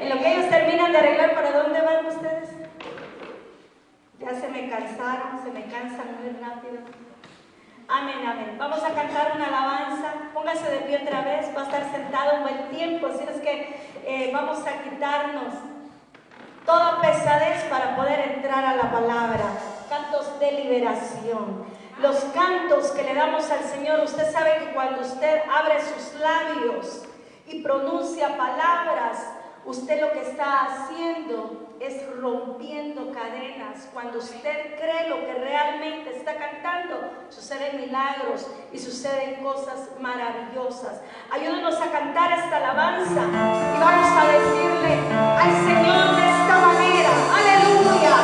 En lo que ellos terminan de arreglar, ¿para dónde van ustedes? Ya se me cansaron, se me cansan muy rápido. Amén, amén. Vamos a cantar una alabanza. Póngase de pie otra vez. Va a estar sentado un buen tiempo. Así es que vamos a quitarnos toda pesadez para poder entrar a la palabra. Cantos de liberación. Los cantos que le damos al Señor. Usted sabe que cuando usted abre sus labios y pronuncia palabras, usted lo que está haciendo es rompiendo cadenas. Cuando usted cree lo que realmente está cantando, suceden milagros y suceden cosas maravillosas. Ayúdenos a cantar esta alabanza y vamos a decirle al Señor de esta manera: aleluya.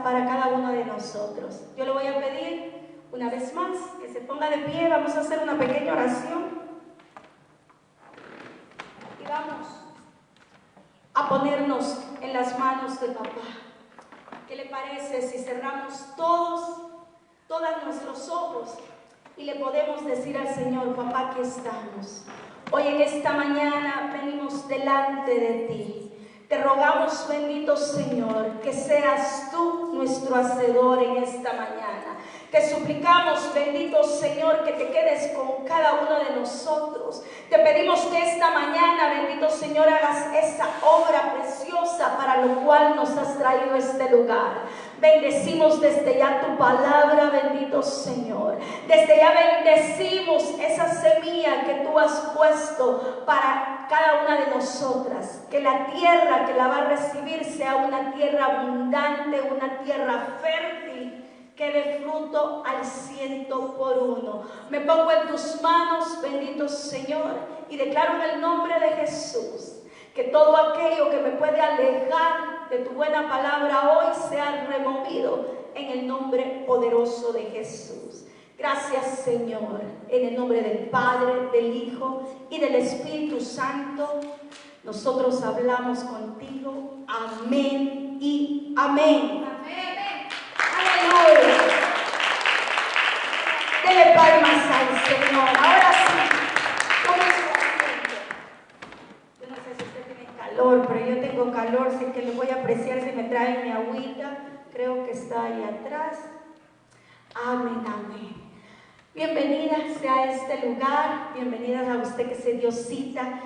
Para cada uno de nosotros. Yo le voy a pedir una vez más que se ponga de pie. Vamos a hacer una pequeña oración y vamos a ponernos en las manos de papá. ¿Qué le parece si cerramos todos nuestros ojos y le podemos decir al Señor: papá, aquí estamos? Hoy en esta mañana venimos delante de ti. Te rogamos, bendito Señor, que seas tú nuestro hacedor en esta mañana. Te suplicamos, bendito Señor, que te quedes con cada uno de nosotros. Te pedimos que esta mañana, bendito Señor, hagas esa obra preciosa para lo cual nos has traído a este lugar. Bendecimos desde ya tu palabra, bendito Señor. Desde ya bendecimos esa semilla que tú has puesto para cada una de nosotras. Que la tierra que la va a recibir sea una tierra abundante, una tierra fértil, que dé fruto al 100%. Me pongo en tus manos, bendito Señor, y declaro en el nombre de Jesús que todo aquello que me puede alejar de tu buena palabra hoy sea removido en el nombre poderoso de Jesús. Gracias, Señor, en el nombre del Padre, del Hijo y del Espíritu Santo. Nosotros hablamos contigo. Amén y amén. Amén. Aleluya. Dele palmas al Señor. Ahora sí. Yo no sé si usted tiene calor, pero yo tengo calor, así que le voy a apreciar si me trae mi agüita. Creo que está ahí atrás. Amén, amén. Bienvenida sea a este lugar, bienvenida a usted que se dio cita.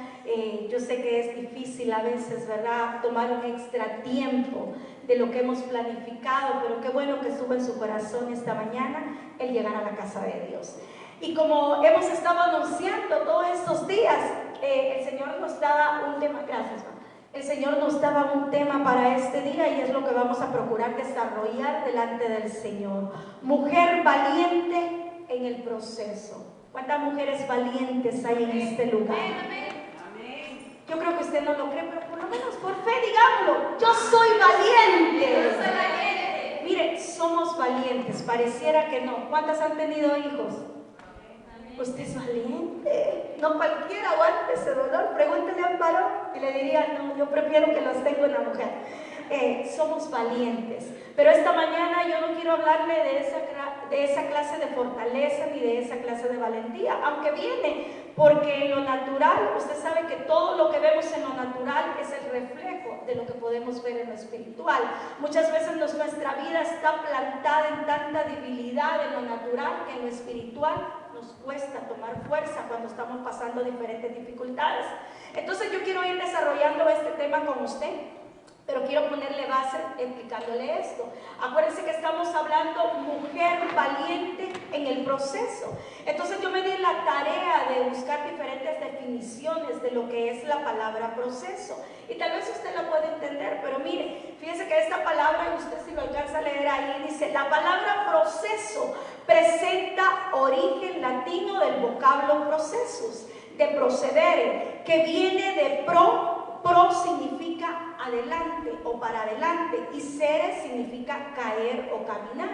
Yo sé que es difícil a veces, ¿verdad?, tomar un extra tiempo de lo que hemos planificado, pero qué bueno que estuvo en su corazón esta mañana el llegar a la casa de Dios. Y como hemos estado anunciando todos estos días, el Señor nos daba un tema, gracias, mamá. El Señor nos daba un tema para este día y es lo que vamos a procurar desarrollar delante del Señor. Mujer valiente en el proceso. ¿Cuántas mujeres valientes hay en este lugar? Yo creo que usted no lo cree, pero por lo menos por fe digámoslo. Yo soy valiente. Yo soy valiente. Mire, somos valientes. Pareciera que no. ¿Cuántas han tenido hijos? Usted es valiente. No cualquiera aguante ese dolor. Pregúntele a un varón y le diría, no, yo prefiero que los tenga una mujer. Somos valientes. Pero esta mañana yo no quiero hablarle de esa clase de fortaleza ni de esa clase de valentía, aunque viene, porque en lo natural, usted sabe que todo lo que vemos en lo natural es el reflejo de lo que podemos ver en lo espiritual. Muchas veces nuestra vida está plantada en tanta debilidad en lo natural que en lo espiritual nos cuesta tomar fuerza cuando estamos pasando diferentes dificultades. Entonces yo quiero ir desarrollando este tema con usted, pero quiero ponerle base explicándole esto. Acuérdense que estamos hablando mujer valiente en el proceso. Entonces yo me di la tarea de buscar diferentes definiciones de lo que es la palabra proceso. Y tal vez usted la puede entender, pero mire, fíjese que esta palabra, y usted si lo alcanza a leer ahí, dice, la palabra proceso presenta origen latino del vocablo procesus, de procedere, que viene de pro significa adelante o para adelante y sere significa caer o caminar,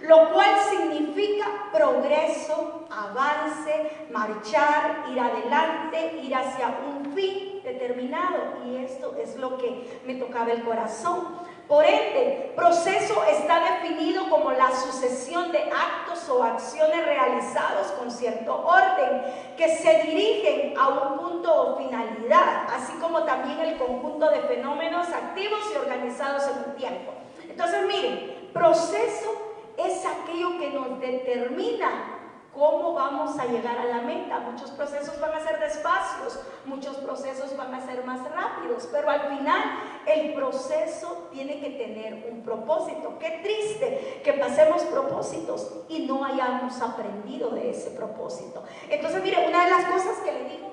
lo cual significa progreso, avance, marchar, ir adelante, ir hacia un fin determinado, y esto es lo que me tocaba el corazón. Por ende, proceso está definido como la sucesión de actos o acciones realizados con cierto orden que se dirigen a un punto o finalidad, así como también el conjunto de fenómenos activos y organizados en un tiempo. Entonces, miren, proceso es aquello que nos determina cómo vamos a llegar a la meta. Muchos procesos van a ser despacios, muchos procesos van a ser más rápidos, pero al final el proceso tiene que tener un propósito. Qué triste que pasemos propósitos y no hayamos aprendido de ese propósito. Entonces, mire, una de las cosas que le digo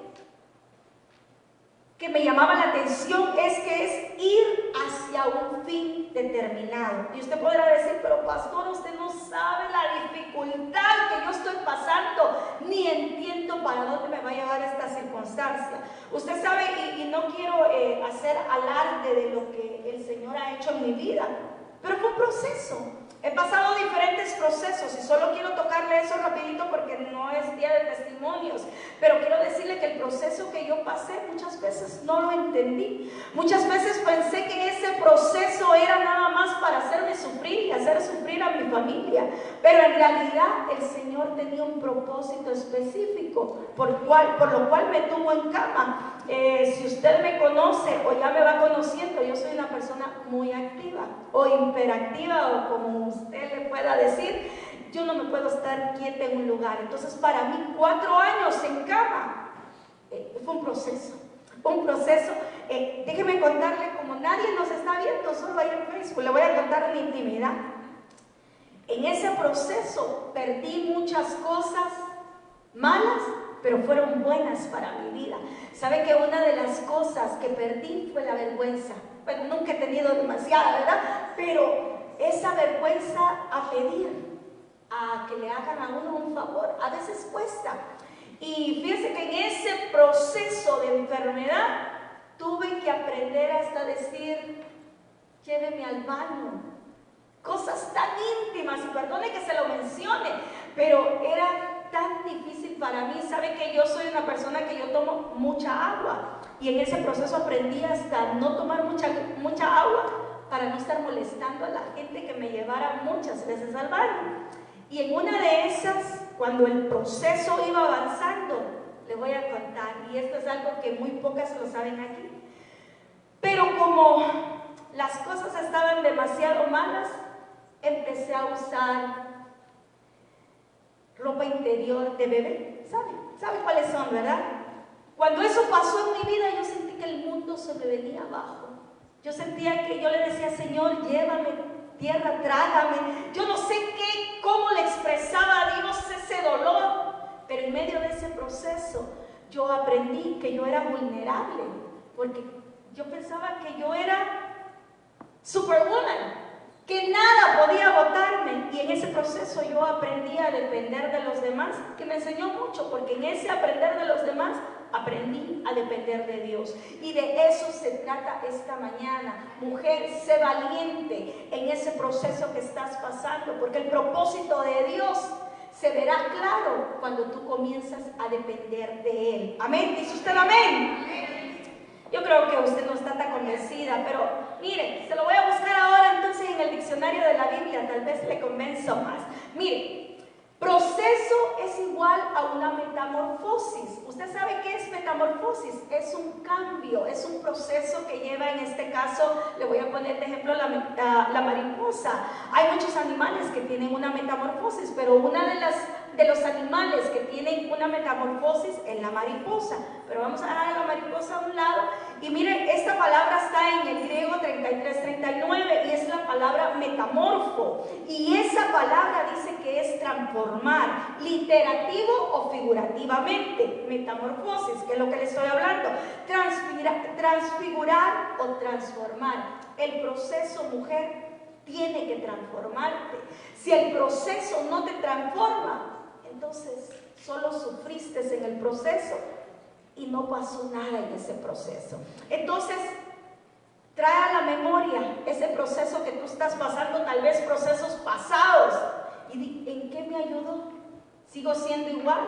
que me llamaba la atención es que es ir hacia un fin determinado. Y usted podrá decir, pero pastor, usted no sabe la dificultad que yo estoy pasando, ni entiendo para dónde me va a llevar esta circunstancia. Usted sabe, y no quiero hacer alarde de lo que el Señor ha hecho en mi vida, pero fue un proceso. He pasado diferentes procesos y solo quiero tocarle eso rapidito porque no es día de testimonios, pero quiero decirle que el proceso que yo pasé pasé, muchas veces no lo entendí. Muchas veces pensé que ese proceso era nada más para hacerme sufrir y hacer sufrir a mi familia. Pero en realidad el Señor tenía un propósito específico por lo cual me tuvo en cama. Si usted me conoce o ya me va conociendo, yo soy una persona muy activa o hiperactiva, o como usted le pueda decir. Yo no me puedo estar quieta en un lugar. Entonces para mí 4 años en cama fue un proceso. Déjeme contarle, como nadie nos está viendo, solo ahí en Facebook, le voy a contar mi intimidad. En ese proceso perdí muchas cosas malas, pero fueron buenas para mi vida. ¿Sabe que una de las cosas que perdí fue la vergüenza? Bueno, nunca he tenido demasiada, ¿verdad? Pero esa vergüenza a pedir, a que le hagan a uno un favor, a veces cuesta. Y fíjese que en ese proceso de enfermedad tuve que aprender hasta decir, lléveme al baño. Cosas tan íntimas, y perdone que se lo mencione, pero era tan difícil para mí. Sabe que yo soy una persona que yo tomo mucha agua, y en ese proceso aprendí hasta no tomar mucha agua para no estar molestando a la gente que me llevara muchas veces al baño. Y en una de esas, cuando el proceso iba avanzando, le voy a contar, y esto es algo que muy pocas lo saben aquí, pero como las cosas estaban demasiado malas, empecé a usar ropa interior de bebé. ¿Sabe cuáles son, verdad? Cuando eso pasó en mi vida, yo sentí que el mundo se me venía abajo. Yo sentía que yo le decía, Señor, llévame, tierra, trágame. Yo no sé cómo le expresaba a Dios ese dolor, pero en medio de ese proceso yo aprendí que yo era vulnerable, porque yo pensaba que yo era superwoman, que nada podía botarme, y en ese proceso yo aprendí a depender de los demás, que me enseñó mucho, porque en ese aprender de los demás aprendí a depender de Dios. Y de eso se trata esta mañana. Mujer, sé valiente en ese proceso que estás pasando, porque el propósito de Dios se verá claro cuando tú comienzas a depender de Él. Amén. ¿Dice usted amén? Amén. Yo creo que usted no está tan convencida, pero mire, se lo voy a buscar ahora entonces en el diccionario de la Biblia, tal vez le convenzo más. Mire, proceso es igual a una metamorfosis. ¿Usted sabe qué es metamorfosis? Es un cambio, es un proceso que lleva, en este caso, le voy a poner de ejemplo la mariposa. Hay muchos animales que tienen una metamorfosis, pero una de los animales que tienen una metamorfosis es la mariposa. Pero vamos a dejar a la mariposa a un lado. Y mire, esta palabra está en el griego 33-39 y es la palabra metamorfo. Y esa palabra dice que es transformar, literativo o figurativamente. Metamorfosis, que es lo que le estoy hablando. Transfigurar o transformar. El proceso, mujer, tiene que transformarte. Si el proceso no te transforma, entonces solo sufriste en el proceso y no pasó nada en ese proceso. Entonces, trae a la memoria ese proceso que tú estás pasando, tal vez procesos pasados, y di, ¿en qué me ayudó? ¿Sigo siendo igual?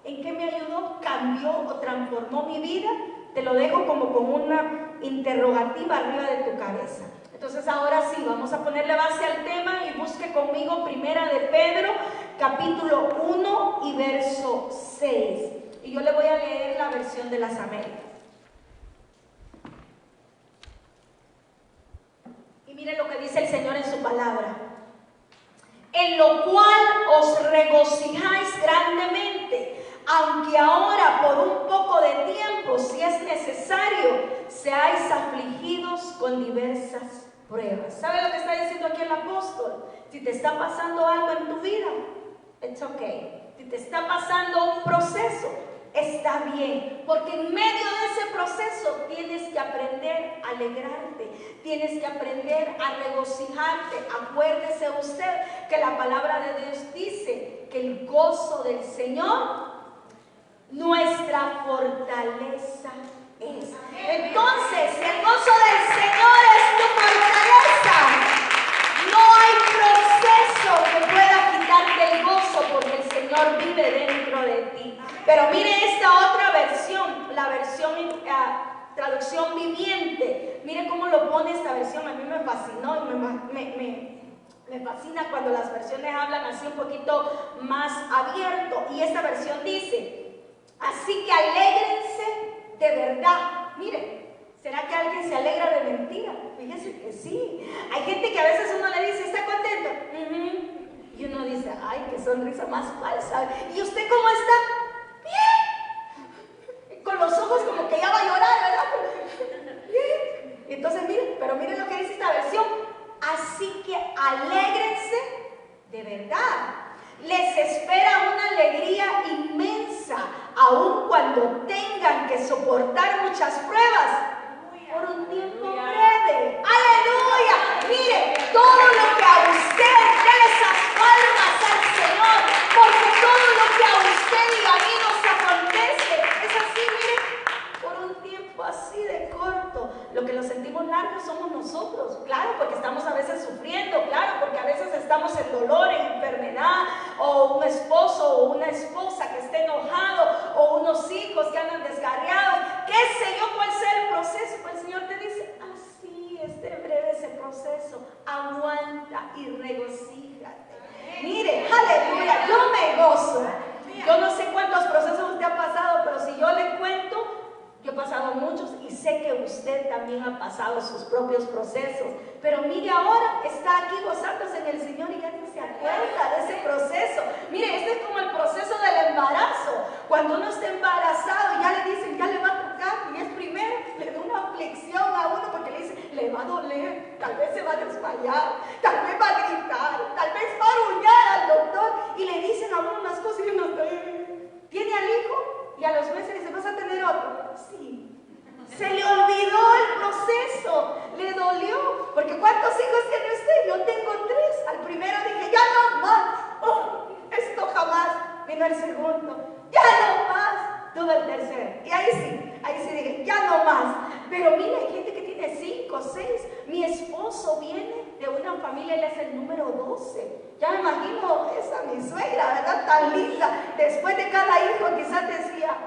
¿En qué me ayudó? ¿Cambió o transformó mi vida? Te lo dejo como con una interrogativa arriba de tu cabeza. Entonces ahora sí, vamos a ponerle base al tema y busque conmigo Primera de Pedro, capítulo 1 y verso 6. Y yo le voy a leer la versión de las Américas. Y mire lo que dice el Señor en su palabra. En lo cual os regocijáis grandemente, aunque ahora por un poco de tiempo, si es necesario, seáis afligidos con diversas pruebas. ¿Sabe lo que está diciendo aquí el apóstol? Si te está pasando algo en tu vida, it's okay. Si te está pasando un proceso, está bien, porque en medio de ese proceso tienes que aprender a alegrarte, tienes que aprender a regocijarte. Acuérdese usted que la palabra de Dios dice que el gozo del Señor nuestra fortaleza es. Entonces, si el gozo del Señor es tu fortaleza, no hay proceso que pueda quitarte el gozo, porque el Señor vive dentro de ti. Pero mire esta otra versión, la versión traducción viviente. Mire cómo lo pone esta versión, a mí me fascinó y me fascina cuando las versiones hablan así un poquito más abierto. Y esta versión dice: así que alégrense de verdad. Mire, ¿será que alguien se alegra de mentira? Fíjese que sí. Hay gente que a veces uno le dice: ¿está contento? Y uno dice: ay, qué sonrisa más falsa. ¿Y usted cómo está? Bien. Con los ojos como que ya va a llorar, ¿verdad? Bien. Entonces miren, pero miren lo que dice esta versión: así que alégrense de verdad. Les espera una alegría inmensa, aun cuando tengan que soportar muchas pruebas por un tiempo breve. ¡Aleluya! Mire, todo lo que a usted, déle esas palmas al Señor, porque todo lo que a usted y a mí nos acontece es así, mire, por un tiempo así de corto. Lo que lo sentimos largo somos nosotros, claro, porque estamos a veces sufriendo, claro, porque a veces estamos en dolor, en enfermedad, o un esposo o una esposa que esté enojado, o unos hijos que andan descarriados, qué sé yo cuál sea el proceso. Pues el Señor te dice: así es de breve ese proceso, aguanta y regocíjate. Mire, aleluya, yo me gozo. Yo no sé cuántos procesos usted ha pasado, pero si yo le cuento, yo he pasado muchos y sé que usted también ha pasado sus propios procesos. Pero mire, ahora está aquí gozándose en el Señor y ya ni se acuerda de ese proceso. Mire, este es como el proceso del embarazo. Cuando uno está embarazado, ya le dicen: ya le va a tocar, y es primero, le da una aflicción a uno porque le dicen: le va a doler, tal vez se va a desmayar, tal vez va a gritar, tal vez va a aruñar al doctor, y le dicen a uno unas cosas y uno tiene al hijo, y a los meses le dice: ¿vas a tener otro? Sí. Se le olvidó el proceso, le dolió, porque ¿cuántos hijos tiene usted? Yo tengo 3. Al primero dije: ya no más. Esto jamás. Vino el segundo: ya no más. Tuve el tercero, y ahí sí dije: ya no más. Pero mire, hay gente que tiene 5, 6. Mi esposo viene de una familia, él es el número 12. Ya me imagino esa mi suegra, ¿verdad? Tan linda. Después de cada hijo quizás decía: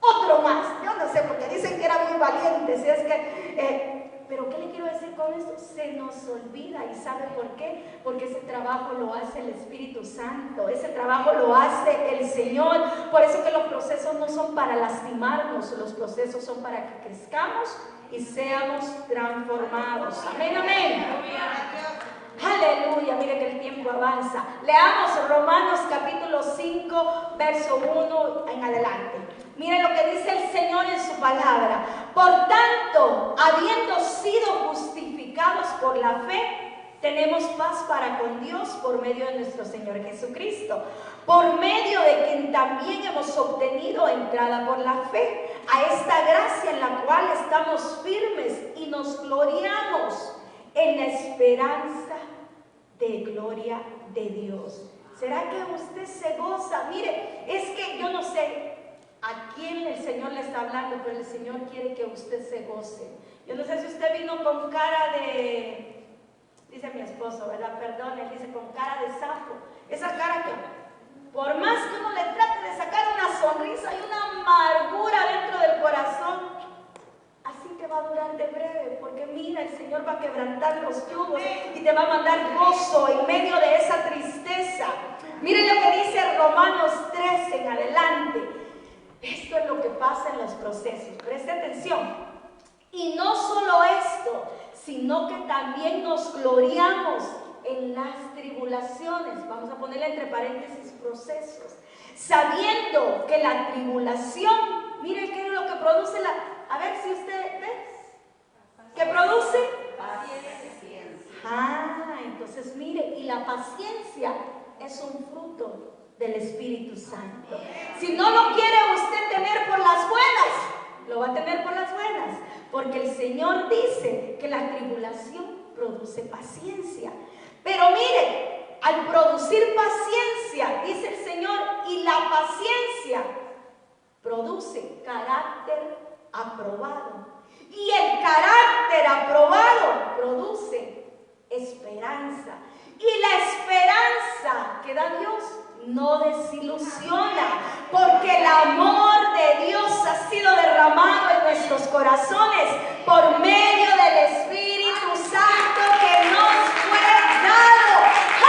otro más. Yo no sé, porque dicen que era muy valiente. Si es que, pero ¿qué le quiero decir con esto? Se nos olvida. ¿Y sabe por qué? Porque ese trabajo lo hace el Espíritu Santo. Ese trabajo lo hace el Señor. Por eso que los procesos no son para lastimarnos. Los procesos son para que crezcamos y seamos transformados. Amén, amén. Aleluya, mire que el tiempo avanza. Leamos Romanos capítulo 5, verso 1 en adelante. Mire lo que dice el Señor en su palabra: por tanto, habiendo sido justificados por la fe, tenemos paz para con Dios por medio de nuestro Señor Jesucristo, por medio de quien también hemos obtenido entrada por la fe a esta gracia en la cual estamos firmes y nos gloriamos en la esperanza de gloria de Dios. ¿Será que usted se goza? Mire, es que yo no sé a quién el Señor le está hablando, pero el Señor quiere que usted se goce. Yo no sé si usted vino con cara de, dice mi esposo, ¿verdad? Perdón, él dice con cara de sapo. Esa cara que, por más que uno le trate de sacar una sonrisa y una amargura dentro del corazón, así te va a durar de breve, porque mira, el Señor va a quebrantar los yugos y te va a mandar gozo en medio de esa tristeza. Miren lo que dice Romanos 13 en adelante. Esto es lo que pasa en los procesos. Preste atención. Y no solo esto, sino que también nos gloriamos en las tribulaciones. Vamos a ponerle entre paréntesis procesos. Sabiendo que la tribulación, mire qué es lo que produce la... A ver si usted ve. ¿Qué produce? Paciencia. Entonces mire, y la paciencia es un fruto del Espíritu Santo. Si no lo quiere usted tener por las buenas, lo va a tener por las buenas, porque el Señor dice que la tribulación produce paciencia. Pero mire, al producir paciencia, dice el Señor, y la paciencia produce carácter aprobado, y el carácter aprobado produce esperanza, y la esperanza que da Dios no desilusiona, porque el amor de Dios ha sido derramado en nuestros corazones por medio del Espíritu Santo que nos fue dado.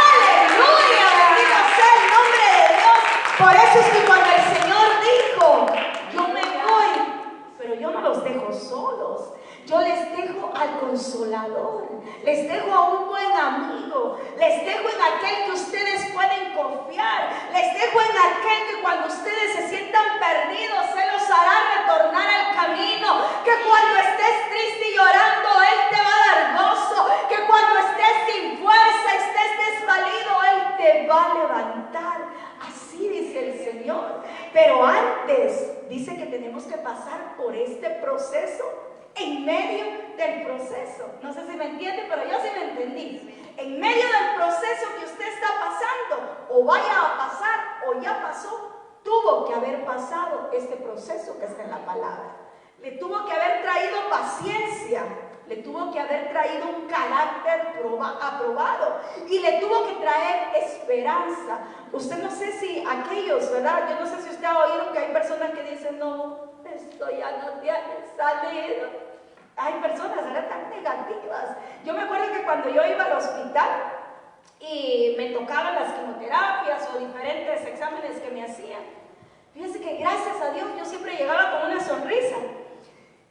¡Aleluya! Bendito sea el nombre de Dios. Por eso es que cuando el Señor dijo, yo me voy, pero yo no los dejo solos. Yo les dejo al Consolador, les dejo a un buen amigo, les dejo en aquel que ustedes pueden confiar, les dejo en aquel que cuando ustedes se sientan perdidos, Él los hará retornar al camino, que cuando estés triste y llorando, Él te va a dar gozo, que cuando estés sin fuerza, estés desvalido, Él te va a levantar. Así dice el Señor. Pero antes, dice que tenemos que pasar por este proceso. En medio del proceso, no sé si me entiende, pero yo sí me entendí. En medio del proceso que usted está pasando, o vaya a pasar, o ya pasó, tuvo que haber pasado este proceso que está en la palabra. Le tuvo que haber traído paciencia, le tuvo que haber traído un carácter aprobado y le tuvo que traer esperanza. Usted no sé si aquellos, ¿verdad? Yo no sé si usted ha oído que hay personas que dicen, no, esto ya no tiene salida. Hay personas, ¿verdad?, tan negativas. Yo me acuerdo que cuando yo iba al hospital y me tocaban las quimioterapias o diferentes exámenes que me hacían, fíjense que gracias a Dios yo siempre llegaba con una sonrisa.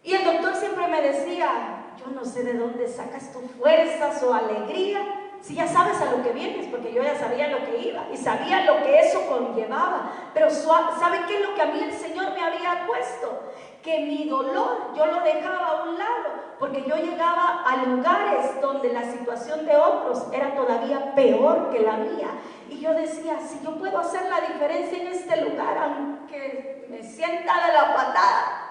Y el doctor siempre me decía, yo no sé de dónde sacas tu fuerzas o alegría, si ya sabes a lo que vienes, porque yo ya sabía lo que iba y sabía lo que eso conllevaba. Pero ¿sabe qué es lo que a mí el Señor me había puesto? Que mi dolor yo lo dejaba a un lado, porque yo llegaba a lugares donde la situación de otros era todavía peor que la mía. Y yo decía, si yo puedo hacer la diferencia en este lugar, aunque me sienta de la patada,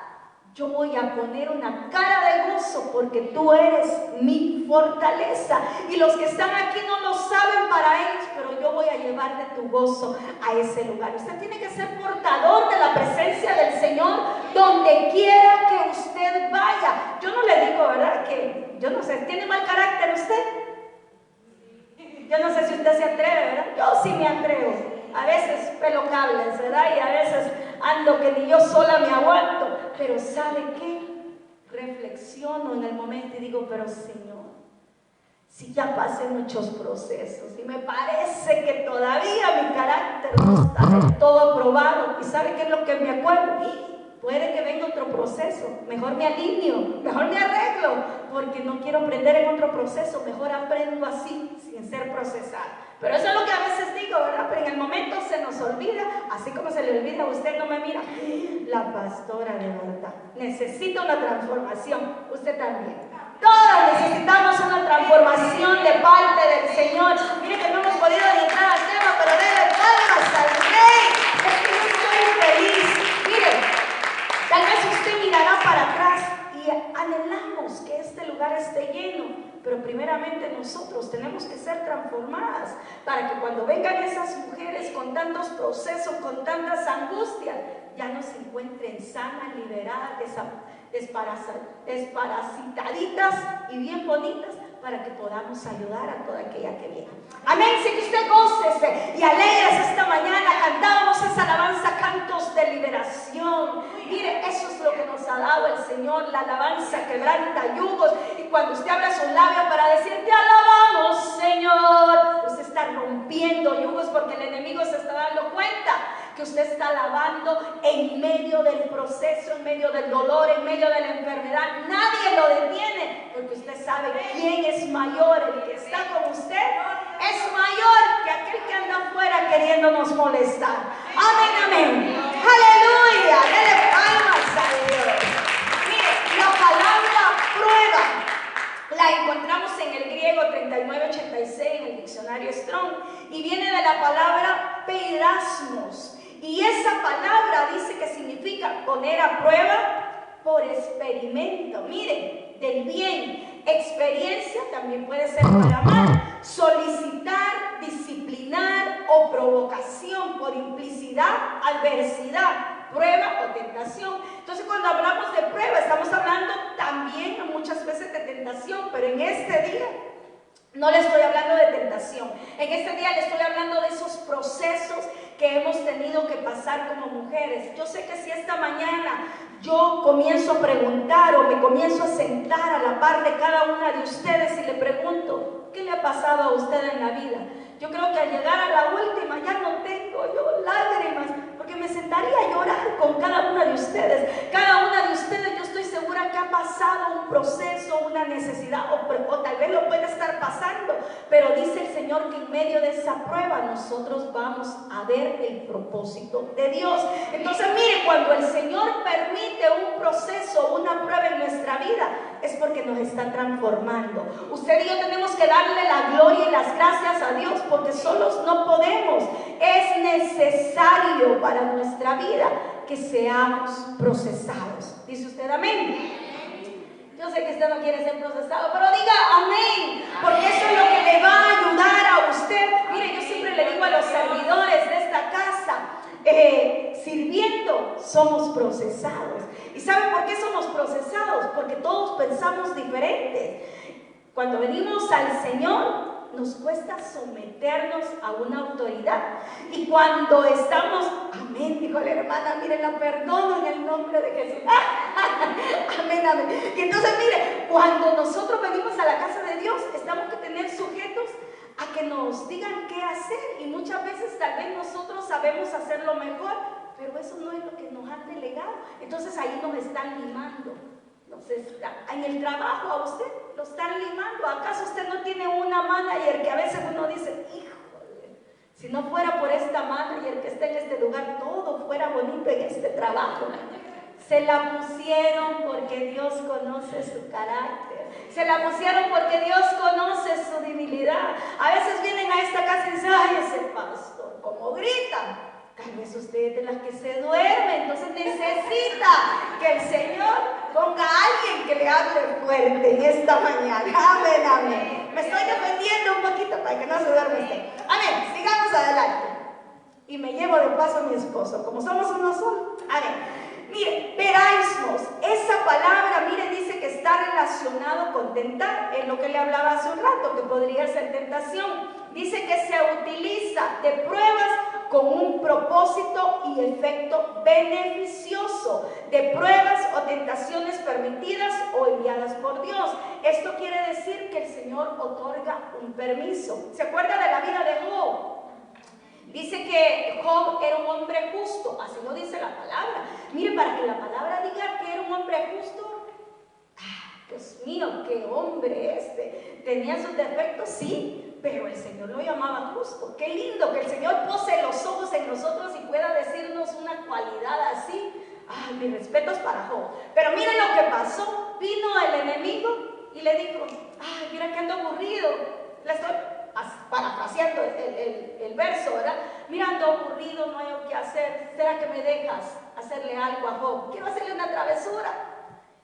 yo voy a poner una cara de gozo porque tú eres mi fortaleza. Y los que están aquí no lo saben para ellos, pero yo voy a llevar de tu gozo a ese lugar. Usted tiene que ser portador de la presencia del Señor donde quiera que usted vaya. Yo no le digo, ¿verdad?, que, yo no sé, ¿tiene mal carácter usted? Yo no sé si usted se atreve, ¿verdad? Yo sí me atrevo. A veces pelo cables, ¿verdad? Y a veces ando que ni yo sola me aguanto. Pero ¿sabe qué? Reflexiono en el momento y digo, pero Señor, si ya pasé muchos procesos y me parece que todavía mi carácter no está del todo aprobado. ¿Y sabe qué es lo que me acuerdo? Puede que venga otro proceso, mejor me alineo, mejor me arreglo, porque no quiero aprender en otro proceso, mejor aprendo así, sin ser procesado. Pero eso es lo que a veces digo, ¿verdad? Pero en el momento se nos olvida, así como se le olvida, usted no me mira, la pastora de verdad, necesita una transformación, usted también. Todos necesitamos una transformación de parte del Señor. Mire que no hemos podido entrar al tema, pero debe palmas al Rey. Es que yo estoy feliz. Mire, tal vez usted mirará para atrás y anhelamos que este lugar esté lleno, pero primeramente nosotros tenemos que ser transformadas para que cuando vengan esas mujeres con tantos procesos, con tantas angustias, ya no se encuentren sanas, liberadas, desparasitaditas y bien bonitas, para que podamos ayudar a toda aquella que viene. Amén. Si que usted gócese y alegres esta mañana. Cantábamos esa alabanza, cantos de liberación. Mire, eso es lo que nos ha dado el Señor. La alabanza quebranta yugos. Y cuando usted abre sus labios para decir, te alabamos, Señor, usted está rompiendo yugos, porque el enemigo se está dando cuenta que usted está alabando en medio del proceso, en medio del dolor, en medio de la enfermedad. Nadie lo detiene, porque usted sabe quién es mayor. El que está con usted es mayor que aquel que anda afuera queriéndonos molestar. Amén, amén. Aleluya. Dele palmas a Dios. Mire, la palabra prueba la encontramos en el griego 3986 en el diccionario Strong, y viene de la palabra peirasmos. Y esa palabra dice que significa poner a prueba por experimento. Miren, del bien. Experiencia también puede ser para mal. Solicitar, disciplinar o provocación por implicidad, adversidad, prueba o tentación. Entonces, cuando hablamos de prueba, estamos hablando también muchas veces de tentación, pero en este día no le estoy hablando de tentación. En este día le estoy hablando de esos procesos que hemos tenido que pasar como mujeres. Yo sé que si esta mañana yo comienzo a preguntar me comienzo a sentar a la par de cada una de ustedes y le pregunto, ¿qué le ha pasado a usted en la vida? Yo creo que al llegar a la última ya no tengo yo lágrimas, porque me sentaría a llorar con cada una de ustedes. Cada una de ustedes yo estoy segura que ha pasado un proceso, una necesidad, o tal vez lo puede estar pasando, pero dice el Señor que en medio de esa prueba nosotros vamos a ver el propósito de Dios. Entonces mire, cuando el Señor permite un proceso, una prueba en nuestra vida, es porque nos está transformando. Usted y yo tenemos que darle la gloria y las gracias a Dios, porque solos no podemos. Es necesario para nuestra vida que seamos procesados. ¿Dice usted amén? Yo sé que usted no quiere ser procesado, pero diga amén, porque eso es lo que le va a ayudar a usted. Mire, yo siempre le digo a los servidores de esta casa, sirviendo somos procesados. ¿Y saben por qué somos procesados? Porque todos pensamos diferente. Cuando venimos al Señor, nos cuesta someternos a una autoridad. Y cuando estamos, amén, dijo la hermana, miren, la perdono en el nombre de Jesús. Amén, amén. Y entonces, mire, cuando nosotros venimos a la casa de Dios, estamos que tener sujetos a que nos digan qué hacer. Y muchas veces tal vez nosotros sabemos hacerlo mejor, pero eso no es lo que nos han delegado. Entonces ahí nos están limando. En el trabajo a usted lo están limando. ¿Acaso usted no tiene una manager que a veces uno dice, híjole, si no fuera por esta manager que está en este lugar, todo fuera bonito en este trabajo? Se la pusieron porque Dios conoce su carácter. Se la pusieron porque Dios conoce su debilidad. A veces vienen a esta casa y dicen, ay, ese pastor, ¿cómo grita? Tal vez usted es de las que se duerme, entonces necesita que el Señor ponga a alguien que le hable fuerte en esta mañana. Amén, amén. Me estoy defendiendo un poquito para que no se duerme usted. Amén, sigamos adelante. Y me llevo de paso a mi esposo, como somos uno solo. Amén. Mire, peraismos, esa palabra, mire, dice que está relacionado con tentar, es lo que le hablaba hace un rato, que podría ser tentación. Dice que se utiliza de pruebas con un propósito y efecto beneficioso, de pruebas o tentaciones permitidas o enviadas por Dios. Esto quiere decir que el Señor otorga un permiso. ¿Se acuerda de la vida de Job? Dice que Job era un hombre justo, así lo dice la palabra. Mire, para que la palabra diga que era un hombre justo, Dios mío, qué hombre este. ¿Tenía sus defectos? Sí, pero el Señor lo llamaba justo. Qué lindo que el Señor pose los ojos en nosotros y pueda decirnos una cualidad así. Mis respetos para Job. Pero mire lo que pasó. Vino el enemigo y le dijo, mira que ando aburrido. Le estoy parafraseando el verso, ¿verdad? Mira, ando aburrido, no hay qué hacer. ¿Será que me dejas hacerle algo a Job? Quiero hacerle una travesura.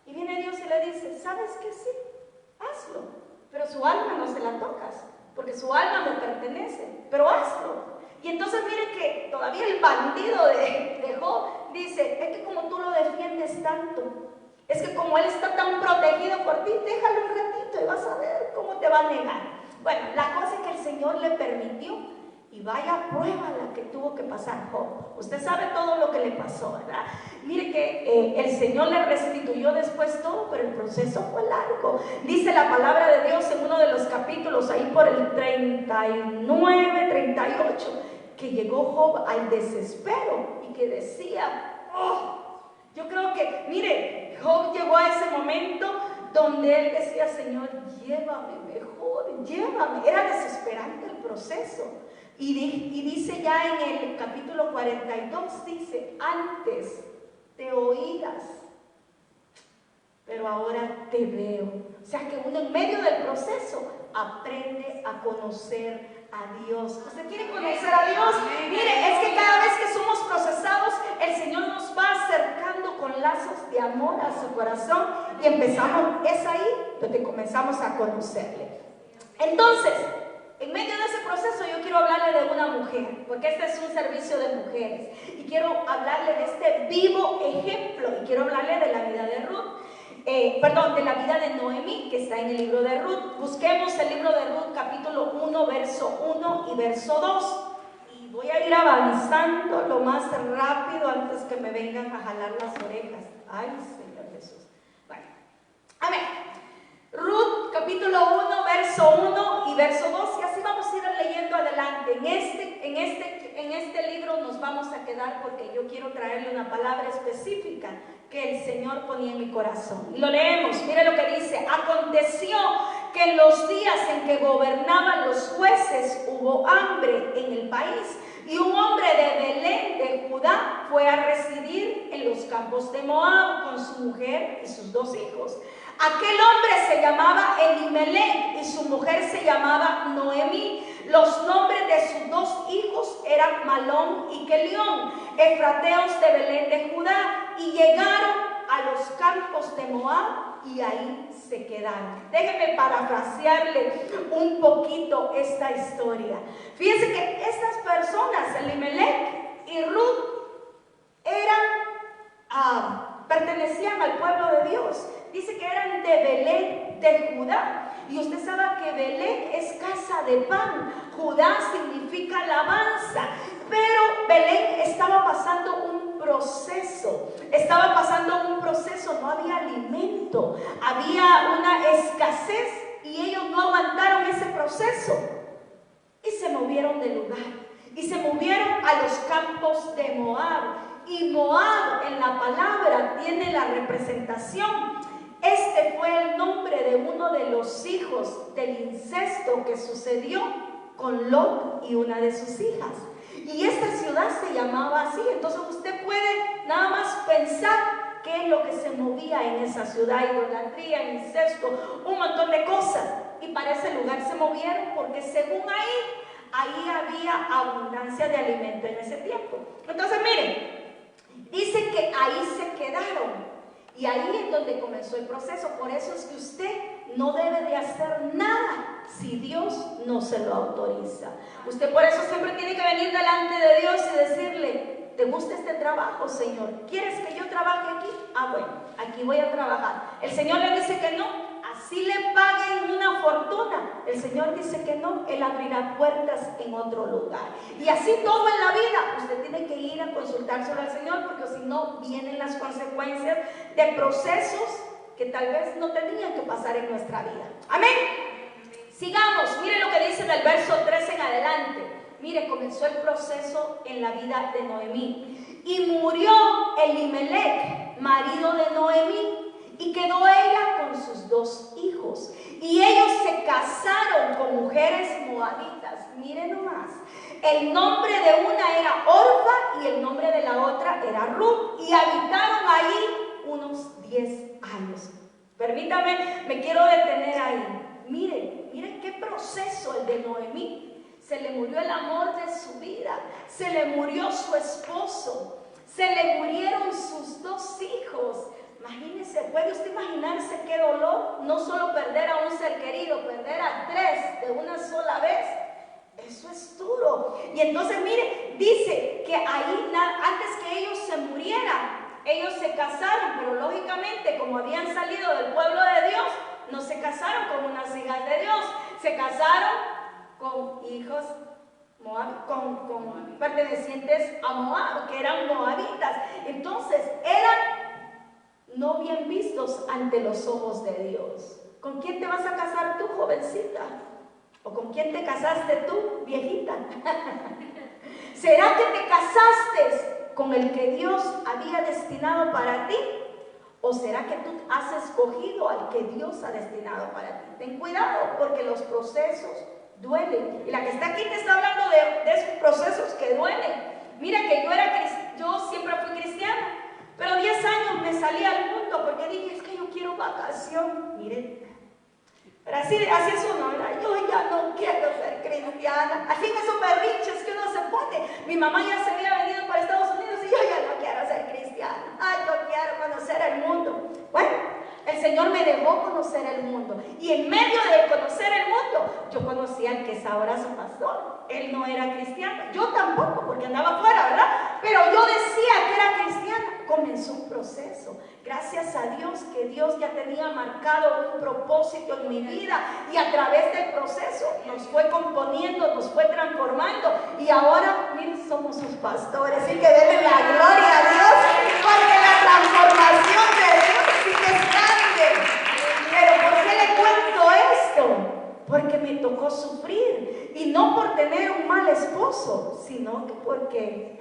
Y viene Dios y le dice, ¿sabes qué? Sí, hazlo, pero su alma no se la tocas, porque su alma me pertenece, pero hazlo. Y entonces mire que todavía el bandido de Job dice, es que como tú lo defiendes tanto, es que como él está tan protegido por ti, déjalo un ratito y vas a ver cómo te va a negar. Bueno, la cosa es que el Señor le permitió, y vaya prueba la que tuvo que pasar Job. Usted sabe todo lo que le pasó, ¿verdad? Mire que el Señor le restituyó después todo, pero el proceso fue largo. Dice la palabra de Dios en uno de los capítulos, ahí por el 39, 38, que llegó Job al desespero y que decía, yo creo que, mire, Job llegó a ese momento donde él decía, Señor, llévame mejor, llévame. Era desesperante el proceso. Y dice ya en el capítulo 42, dice, antes te oías, pero ahora te veo. O sea que uno en medio del proceso aprende a conocer a Dios. ¿Usted quiere conocer a Dios? Mire, es que cada vez que somos procesados, el Señor nos va acercando con lazos de amor a su corazón y empezamos, es ahí donde comenzamos a conocerle. Entonces, en medio de ese proceso yo quiero hablarle de una mujer, porque este es un servicio de mujeres, y quiero hablarle de este vivo ejemplo, y quiero hablarle de la vida de Ruth. De la vida de Noemí, que está en el libro de Ruth. Busquemos el libro de Ruth, capítulo 1, verso 1 y verso 2. Y voy a ir avanzando lo más rápido antes que me vengan a jalar las orejas. Ay, Señor Jesús. Bueno, y verso 2, y así vamos a ir leyendo adelante. En este libro nos vamos a quedar porque yo quiero traerle una palabra específica que el Señor ponía en mi corazón. Y lo leemos, mire lo que dice: aconteció que en los días en que gobernaban los jueces hubo hambre en el país, y un hombre de Belén de Judá fue a residir en los campos de Moab con su mujer y sus 2 hijos. Aquel hombre se llamaba Elimelech y su mujer se llamaba Noemí. Los nombres de sus 2 hijos eran Malón y Kelión, efrateos de Belén de Judá, y llegaron a los campos de Moab y ahí se quedaron. Déjenme parafrasearle un poquito esta historia. Fíjense que estas personas, Elimelech y Ruth, pertenecían al pueblo de Dios. Dice que eran de Belén de Judá. Y usted sabe que Belén es casa de pan. Judá significa alabanza. Pero Belén estaba pasando un proceso. No había alimento. Había una escasez y ellos no aguantaron ese proceso. Y se movieron de lugar. Y se movieron a los campos de Moab. Y Moab en la palabra tiene la representación. Este fue el nombre de uno de los hijos del incesto que sucedió con Lot y una de sus hijas. Y esta ciudad se llamaba así. Entonces usted puede nada más pensar qué es lo que se movía en esa ciudad: idolatría, incesto, un montón de cosas. Y para ese lugar se movieron porque según ahí había abundancia de alimento en ese tiempo. Entonces miren, dice que ahí se quedaron. Y ahí es donde comenzó el proceso. Por eso es que usted no debe de hacer nada si Dios no se lo autoriza. Usted por eso siempre tiene que venir delante de Dios y decirle: ¿te gusta este trabajo, Señor? ¿Quieres que yo trabaje aquí? Bueno, aquí voy a trabajar. El Señor le dice que no, así le paguen una fortuna. El Señor dice que no, Él abrirá puertas en otro lugar. Y así todo en la vida, usted tiene que ir a consultárselo al Señor, porque si no, vienen las consecuencias de procesos que tal vez no tenían que pasar en nuestra vida. Amén. Sigamos, mire lo que dice del verso 3 en adelante. Mire, comenzó el proceso en la vida de Noemí. Y murió Elimelech, marido de Noemí, y quedó ella con sus 2 hijos. Y ellos se casaron con mujeres moabitas. Miren nomás. El nombre de una era Orfa y el nombre de la otra era Ruth. Y habitaron ahí unos 10 años. Permítame, me quiero detener ahí. Miren qué proceso el de Noemí. Se le murió el amor de su vida. Se le murió su esposo. Se le murieron sus 2 hijos. Imagínese, ¿puede usted imaginarse qué dolor? No solo perder a un ser querido, perder a 3 de una sola vez. Eso es duro. Y entonces mire, dice que ahí, antes que ellos se murieran, ellos se casaron, pero lógicamente, como habían salido del pueblo de Dios, no se casaron con unas hijas de Dios, se casaron con hijos con pertenecientes a Moab, que eran moabitas. Entonces eran no bien vistos ante los ojos de Dios. ¿Con quién te vas a casar tú, jovencita? ¿O con quién te casaste tú, viejita? ¿Será que te casaste con el que Dios había destinado para ti? ¿O será que tú has escogido al que Dios ha destinado para ti? Ten cuidado, porque los procesos duelen. Y la que está aquí te está hablando de esos procesos que duelen. Mira que yo siempre fui cristiana, pero 10 años me salí al mundo porque dije: es que yo quiero vacación. Miren, pero así es uno, ¿verdad? Yo ya no quiero ser cristiana. Así en esos berrinches que uno se pone. Mi mamá ya se había venido para Estados Unidos y yo ya no quiero ser cristiana. Ay, yo quiero conocer el mundo. Bueno, el Señor me dejó conocer el mundo. Y en medio de conocer el mundo, yo conocí al que es ahora su pastor. Él no era cristiano. Yo tampoco, porque andaba afuera, ¿verdad? Pero yo decía que era cristiana. Comenzó un proceso. Gracias a Dios que Dios ya tenía marcado un propósito en mi vida. Y a través del proceso nos fue componiendo, nos fue transformando. Y ahora, miren, somos sus pastores. Así que denle la gloria a Dios, porque la transformación de Dios sí que es grande. Pero ¿por qué le cuento esto? Porque me tocó sufrir. Y no por tener un mal esposo, sino que porque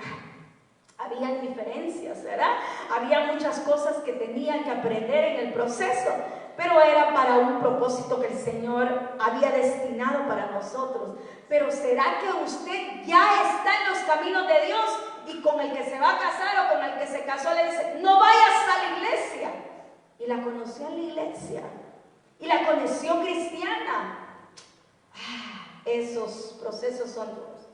había diferencias, ¿verdad? Había muchas cosas que tenía que aprender en el proceso, pero era para un propósito que el Señor había destinado para nosotros. Pero ¿será que usted ya está en los caminos de Dios y con el que se va a casar o con el que se casó le dice, no vayas a la iglesia? Y la conoció en la iglesia y la conoció cristiana. Esos procesos son duros.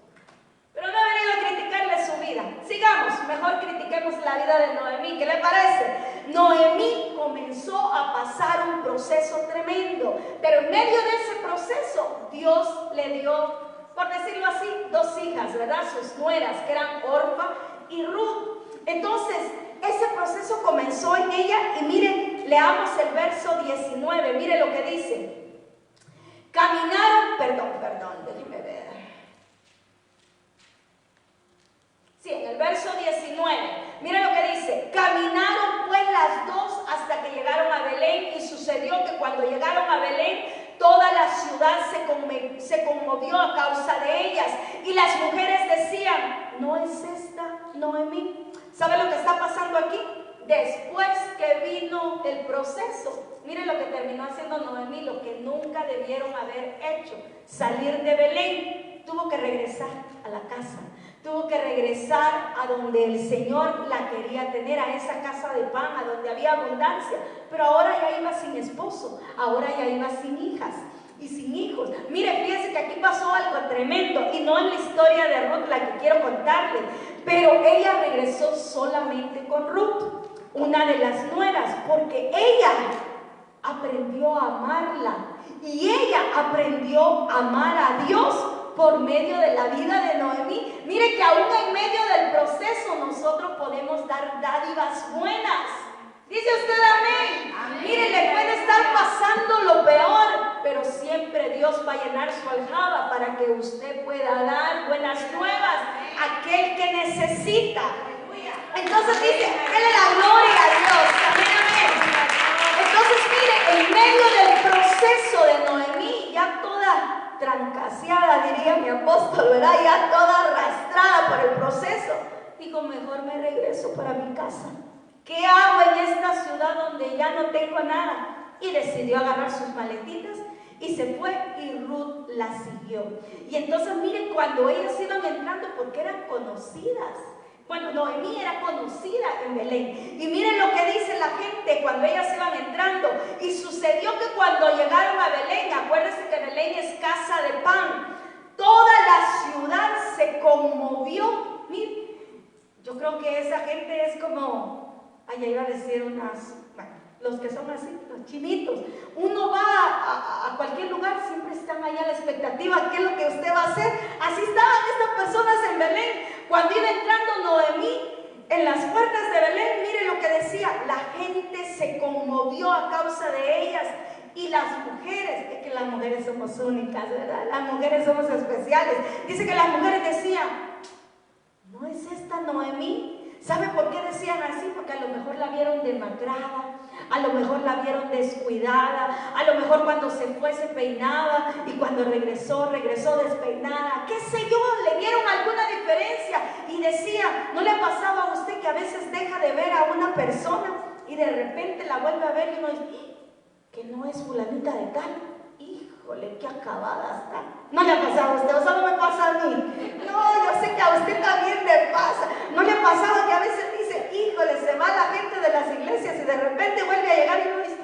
Pero no he venido a criticarle su vida. Sigamos, mejor critiquemos la vida de Noemí. ¿Qué le parece? Noemí comenzó a pasar un proceso tremendo, pero en medio de ese proceso Dios le dio, por decirlo así, 2 hijas, ¿verdad? Sus nueras, que eran Orfa y Ruth. Entonces, ese proceso comenzó en ella y miren, leamos el verso 19, mire lo que dice. Caminaron, déjenme ver. Sí, en el verso 19, miren lo que dice. Caminaron pues las dos hasta que llegaron a Belén, y sucedió que cuando llegaron a Belén, toda la ciudad se conmovió a causa de ellas, y las mujeres decían, ¿no es esta Noemí? ¿Sabe lo que está pasando aquí? Después que vino el proceso, miren lo que terminó haciendo Noemí, lo que nunca debieron haber hecho, salir de Belén. Tuvo que regresar a la casa, tuvo que regresar a donde el Señor la quería tener, a esa casa de pan, a donde había abundancia. Pero ahora ya iba sin esposo, ahora ya iba sin hijas y sin hijos. Mire, fíjense que aquí pasó algo tremendo, y no en la historia de Ruth la que quiero contarle, pero ella regresó solamente con Ruth, una de las nueras, porque ella aprendió a amarla, y ella aprendió a amar a Dios por medio de la vida de Noemí. Mire que aún en medio del proceso nosotros podemos dar dádivas buenas. Dice usted amén. Amén. Mire, le puede estar pasando lo peor, pero siempre Dios va a llenar su aljaba para que usted pueda dar buenas nuevas a aquel que necesita. Entonces dice, denle la gloria a Dios. Amén, amén. Entonces mire, en medio del proceso de Noemí, ya toda trancaseada, diría mi apóstol, ¿verdad? Ya toda arrastrada por el proceso, digo, mejor me regreso para mi casa. ¿Qué hago en esta ciudad donde ya no tengo nada? Y decidió agarrar sus maletitas y se fue, y Ruth la siguió. Y entonces miren, cuando ellas iban entrando, porque eran conocidas, bueno, Noemí era conocida en Belén, y miren lo que dice la gente cuando ellas iban entrando. Y sucedió que cuando llegaron a Belén, acuérdense que Belén es casa de pan, toda la ciudad se conmovió. Miren, yo creo que esa gente es como, allá iba a decir unas, bueno, los que son así, los chinitos. Uno va a cualquier lugar, siempre están allá a la expectativa, ¿qué es lo que usted va a hacer? Así estaban estas personas en Belén. Cuando iba entrando Noemí en las puertas de Belén, mire lo que decía, la gente se conmovió a causa de ellas. Y las mujeres, es que las mujeres somos únicas, ¿verdad? Las mujeres somos especiales. Dice que las mujeres decían, ¿no es esta Noemí? ¿Sabe por qué decían así? Porque a lo mejor la vieron demacrada, a lo mejor la vieron descuidada, a lo mejor cuando se fue se peinaba y cuando regresó despeinada, qué sé yo, le vieron alguna diferencia y decía, ¿no le pasaba a usted que a veces deja de ver a una persona y de repente la vuelve a ver y uno dice, que no es fulanita de tal? Híjole, qué acabada está. ¿No le ha pasado a usted? ¿O solo me pasa a mí? No, yo sé que a usted también le pasa. ¿No le ha pasado que a veces dice, híjole, se va la gente de las iglesias y de repente vuelve a llegar y uno dice,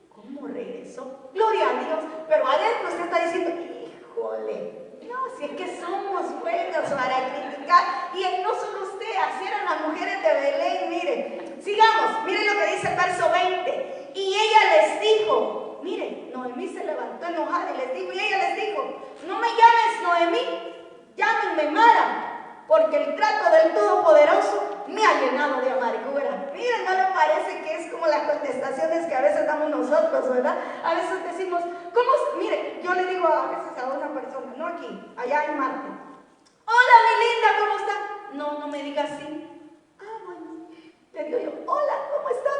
¿cómo regresó? Gloria a Dios. Pero adentro usted está diciendo, híjole, no, si es que somos buenos para criticar. Y no solo usted, así eran las mujeres de Belén. Mire, sigamos, mire lo que dice el verso 20. Y ella les dijo, mire, Noemí se levantó enojada y les dijo, y ella les dijo, no me llames Noemí, llámenme Mara, porque el trato del Todopoderoso me ha llenado de amargura. Miren, ¿no le parece que es como las contestaciones que a veces damos nosotros, verdad? A veces decimos, ¿cómo? Mire, yo le digo a veces a una persona, no aquí, allá en Marte, hola mi linda, ¿cómo está? No, no me diga así. Ah, bueno, le digo yo, hola, ¿cómo estás?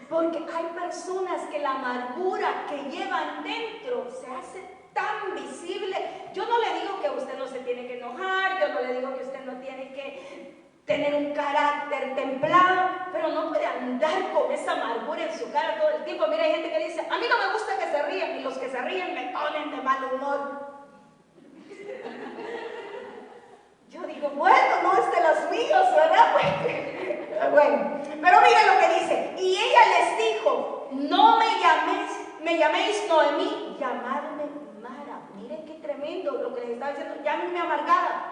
Porque hay personas que la amargura que llevan dentro se hace tan visible. Yo no le digo que usted no se tiene que enojar, yo no le digo que usted no tiene que tener un carácter templado, pero no puede andar con esa amargura en su cara todo el tiempo. Mira, hay gente que dice, a mí no me gusta que se rían, y los que se ríen me ponen de mal humor. Yo digo, bueno, no es de los míos, ¿verdad? Bueno, pero miren lo que dice. Y ella les dijo, no me llaméis Noemí, llamadme Mara. Miren qué tremendo lo que les estaba diciendo. Llámenme amargada.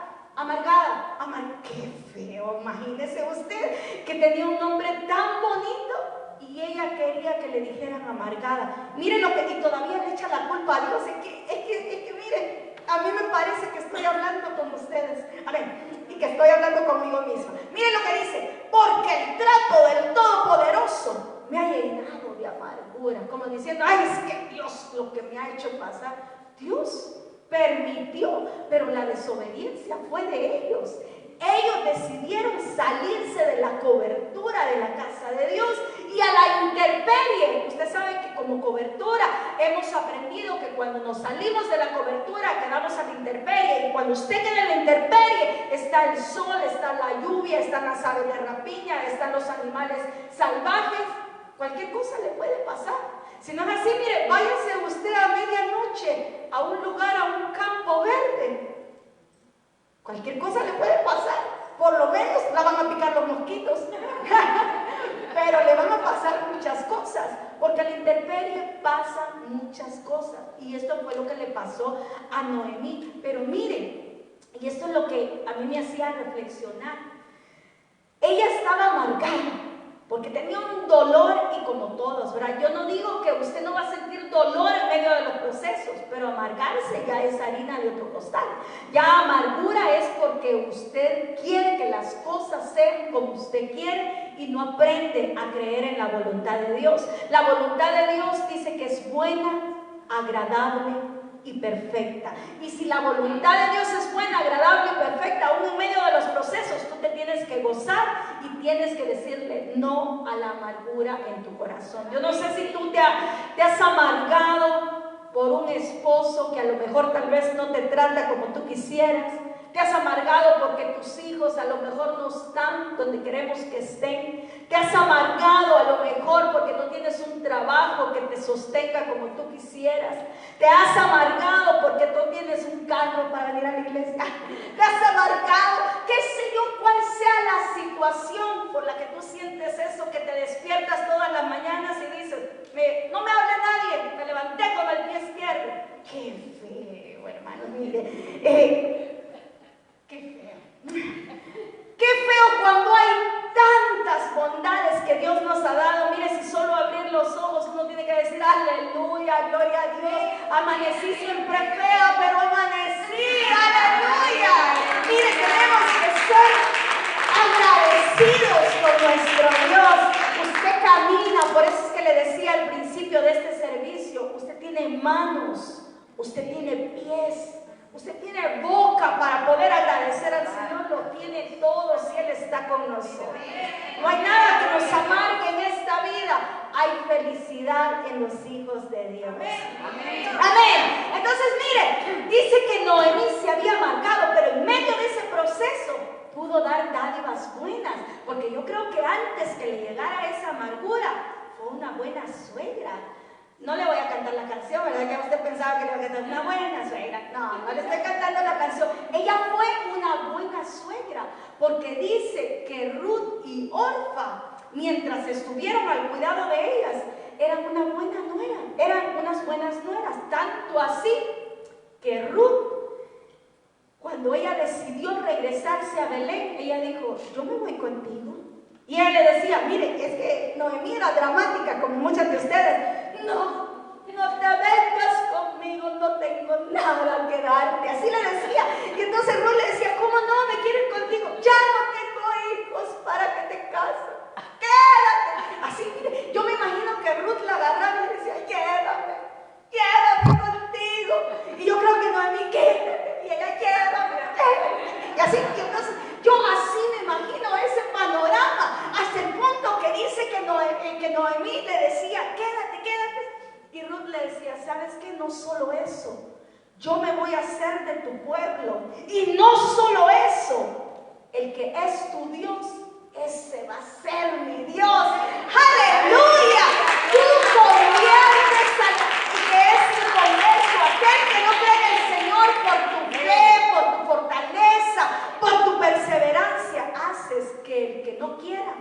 Qué feo. Imagínese usted que tenía un nombre tan bonito y ella quería que le dijeran amargada. Miren lo que, y todavía le echa la culpa a Dios. Es que miren, a mí me parece que estoy hablando con ustedes. Amén. Y que estoy hablando conmigo misma. Miren lo que dice, porque el trato del Todopoderoso me ha llenado de amargura. Como diciendo, ay, es que Dios lo que me ha hecho pasar. Dios permitió, pero la desobediencia fue de ellos. Ellos decidieron salirse de la cobertura de la casa de Dios y a la intemperie. Usted sabe que como cobertura hemos aprendido que cuando nos salimos de la cobertura quedamos a la intemperie, y cuando usted queda en la intemperie está el sol, está la lluvia, están las aves de rapiña, están los animales salvajes. Cualquier cosa le puede pasar. Si no es así, mire, váyase usted a medianoche a un lugar, a un campo verde. Cualquier cosa le puede pasar. Por lo menos la van a picar los mosquitos. Pero le van a pasar muchas cosas. Porque a la intemperie pasan muchas cosas. Y esto fue lo que le pasó a Noemí. Pero mire, y esto es lo que a mí me hacía reflexionar. Ella estaba amargada porque tenía un dolor, y como todos, ¿verdad? Yo no digo que usted no va a sentir dolor en medio de los procesos, pero amargarse ya es harina de otro costal. Ya amargura es porque usted quiere que las cosas sean como usted quiere y no aprende a creer en la voluntad de Dios. La voluntad de Dios dice que es buena, agradable y perfecta. Y si la voluntad de Dios es buena, agradable y perfecta, aún en medio de los procesos, tú te tienes que gozar y tienes que decirle no a la amargura en tu corazón. Yo no sé si tú te has amargado por un esposo que a lo mejor tal vez no te trata como tú quisieras. Te has amargado porque tus hijos a lo mejor no están donde queremos que estén. Te has amargado a lo mejor porque no tienes un trabajo que te sostenga como tú quisieras. Te has amargado porque no tienes un carro para venir a la iglesia. Te has amargado, qué sé yo, cuál sea la situación por la que tú sientes eso, que te despiertas todas las mañanas y dices, no me hable nadie, me levanté con el pie izquierdo. Qué feo, hermano, mire. Qué feo. Qué feo cuando hay tantas bondades que Dios nos ha dado. Mire, si solo abrir los ojos uno tiene que decir aleluya, gloria a Dios. Amanecí siempre fea, pero amanecí, aleluya. Mire, tenemos que ser agradecidos con nuestro Dios. Usted camina, por eso es que le decía al principio de este servicio, usted tiene manos, usted tiene pies. Usted tiene boca para poder agradecer al Señor, lo tiene todo si Él está con nosotros. No hay nada que nos amargue en esta vida, hay felicidad en los hijos de Dios. Amén. Entonces mire, dice que Noemí se había amargado, pero en medio de ese proceso pudo dar dádivas buenas, porque yo creo que antes que le llegara esa amargura, fue una buena suegra. No le voy a cantar la canción, ¿verdad? Ya usted pensaba que le iba a cantar una buena suegra. No le estoy cantando la canción. Ella fue una buena suegra, porque dice que Ruth y Orfa, mientras estuvieron al cuidado de ellas, eran una buena nuera, eran unas buenas nueras. Tanto así que Ruth, cuando ella decidió regresarse a Belén, ella dijo, yo me voy contigo. Y ella le decía, mire, es que Noemí era dramática, como muchas de ustedes. No te vengas conmigo, no tengo nada que darte. Así le decía. Y entonces Ruth le decía, ¿cómo no? Me quiero ir contigo. Ya no tengo hijos para que te cases. Quédate. Así, mire, yo me imagino que Ruth la agarraba y le decía, quédame contigo. Y yo creo que Noemí, quédate. Y ella, quédame. Y así, y entonces, yo así me imagino ese panorama, hasta el punto que dice que Noemí le decía, quédate. Y Ruth le decía, ¿sabes qué? No solo eso, Yo me voy a hacer de tu pueblo. Y no solo eso, el que es tu Dios, ese va a ser mi Dios. ¡Aleluya! Tú conviertes que es tu converso, aquel que no cree en el Señor por tu fe, por tu fortaleza, por tu perseverancia, haces que el que no quiera,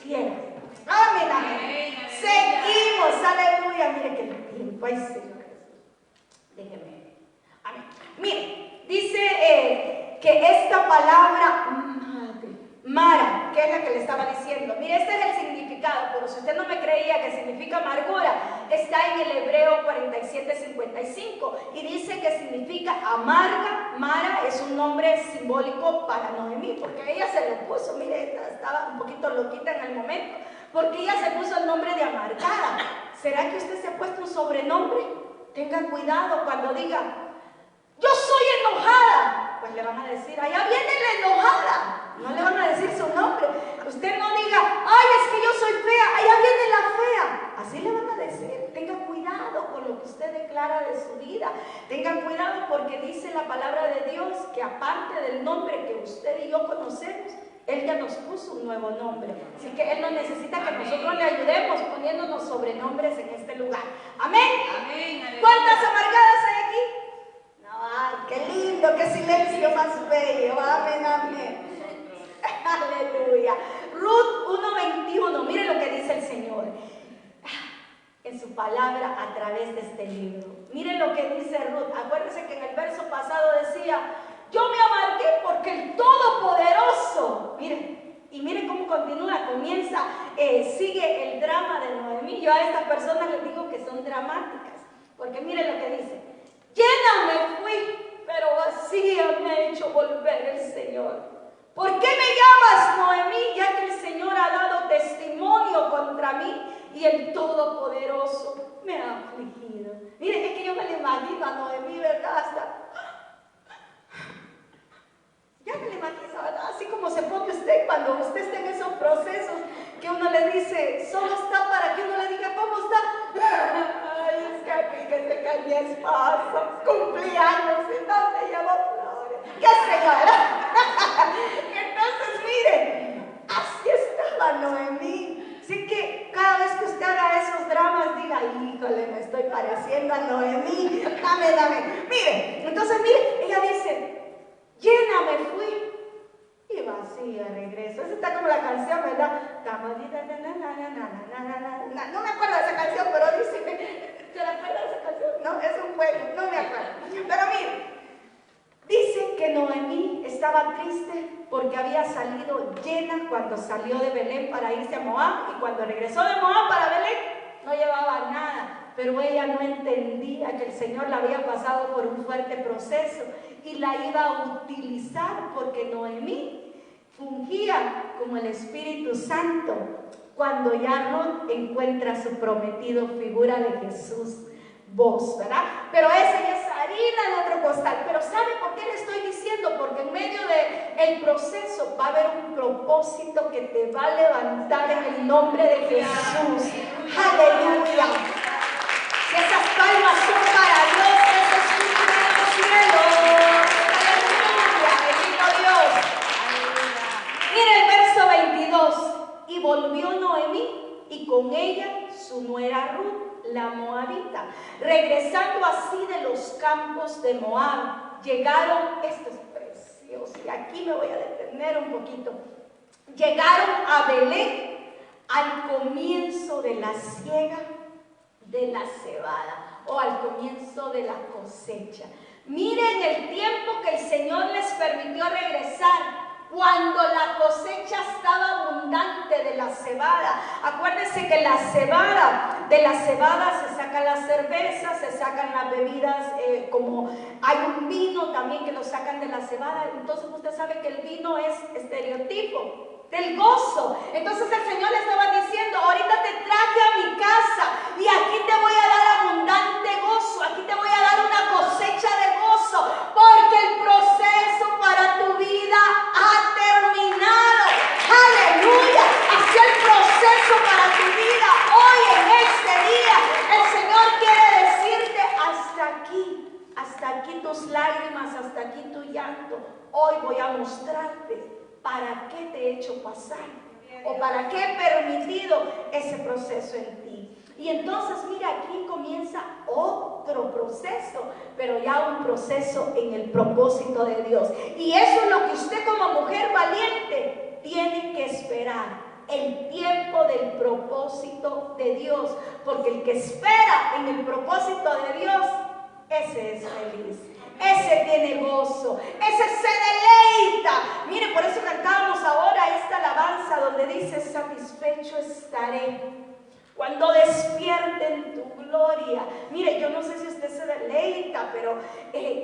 quiera. Amén, amén. Seguimos, aleluya. Mire que el tiempo, ay Señor Jesús. Déjeme. Amén. Mire, dice que esta palabra Mara, que es la que le estaba diciendo. Mire, este es el significado, pero si usted no me creía que significa amargura, está en el Hebreo 47:55 y dice que significa amarga. Mara es un nombre simbólico para Noemí, porque ella se lo puso. Mire, estaba un poquito loquita en el momento, porque ella se puso el nombre de amargada. ¿Será que usted se ha puesto un sobrenombre? Tenga cuidado cuando diga, yo soy enojada. Pues le van a decir, allá viene la enojada. No le van a decir su nombre. Usted no diga, ay, es que yo soy fea, allá viene la fea. Así le van a decir. Tenga cuidado con lo que usted declara de su vida. Tenga cuidado porque dice la palabra de Dios que aparte del nombre que usted y yo conocemos, Él ya nos puso un nuevo nombre. Así que Él no necesita que nosotros le ayudemos poniéndonos sobrenombres en este lugar. Amén. Amén. ¿Cuántas amargadas hay aquí? Ay, qué lindo, qué silencio más bello. Amén, amén. Aleluya. Ruth 1:21, mire lo que dice el Señor en su palabra a través de este libro. Mire lo que dice Ruth. Acuérdense que en el verso pasado decía, yo me amargué porque el Todopoderoso, mire, y mire cómo continúa, comienza, sigue el drama de Noemí. Yo a estas personas les digo que son dramáticas, porque mire lo que dice. Llena me fui, pero vacía me ha hecho volver el Señor. ¿Por qué me llamas Noemí? Ya que el Señor ha dado testimonio contra mí y el Todopoderoso me ha afligido. Mire, es que yo me lo imagino a Noemí, ¿verdad? Ya me lo imagino, ¿verdad? Así como se pone usted cuando usted está en esos procesos que uno le dice, solo está para que uno le diga, ¿cómo está? Ay, es que aquí que se cae mi esposo, cumpleaños, y no me llevó flores. ¡Qué señora! Entonces, miren, así estaba Noemí. Así que cada vez que usted haga esos dramas, diga, híjole, me estoy pareciendo a Noemí. Dame. Mire, entonces, mire, ella dice, llena me fui y vacía regreso. Esa está como la canción, ¿verdad? No me acuerdo de esa canción, pero dice, ¿se la acuerda de esa canción? No, es un juego, no me acuerdo. Pero mire, dice que Noemí estaba triste porque había salido llena cuando salió de Belén para irse a Moab, y cuando regresó de Moab para Belén no llevaba nada, pero ella no entendía que el Señor la había pasado por un fuerte proceso y la iba a utilizar porque Noemí fungía como el Espíritu Santo cuando ya Ruth encuentra a su prometido, figura de Jesús. Vos, ¿verdad? Pero esa ya es harina de otro costal. Pero ¿sabe por qué le estoy diciendo? Porque en medio del proceso va a haber un propósito que te va a levantar en el nombre de Jesús. ¡Aleluya! Si esas palmas son para Dios, eso es un nuevo cielo. ¡Aleluya! ¡Bendito Dios! Mira el verso 22. Y volvió Noemí y con ella su nuera Ruth, la moabita, regresando así de los campos de Moab, llegaron, esto es precioso, y aquí me voy a detener un poquito, llegaron a Belén al comienzo de la siega de la cebada, o al comienzo de la cosecha. Miren el tiempo que el Señor les permitió regresar, cuando la cosecha estaba abundante de la cebada. Acuérdense que de la cebada se sacan las cervezas, se sacan las bebidas, como hay un vino también que lo sacan de la cebada. Entonces usted sabe que el vino es estereotipo del gozo. Entonces el Señor le estaba diciendo, ahorita te traje a mi casa y aquí te voy a dar abundante gozo, aquí te voy a dar una cosecha de gozo, porque el proceso para tu vida ha terminado. Aleluya. Así el proceso para tu vida hoy en este día, el Señor quiere decirte hasta aquí aquí tus lágrimas, hasta aquí tu llanto. Hoy voy a mostrarte para qué te he hecho pasar o para qué he permitido ese proceso en ti. Y entonces, mira, aquí comienza otro proceso, pero ya un proceso en el propósito de Dios. Y eso es lo que usted como mujer valiente tiene que esperar. El tiempo del propósito de Dios. Porque el que espera en el propósito de Dios, ese es feliz. Ese tiene gozo, ese se deleita. Mire, por eso cantábamos ahora esta alabanza donde dice: satisfecho estaré cuando despierten tu gloria. Mire, yo no sé si usted se deleita, pero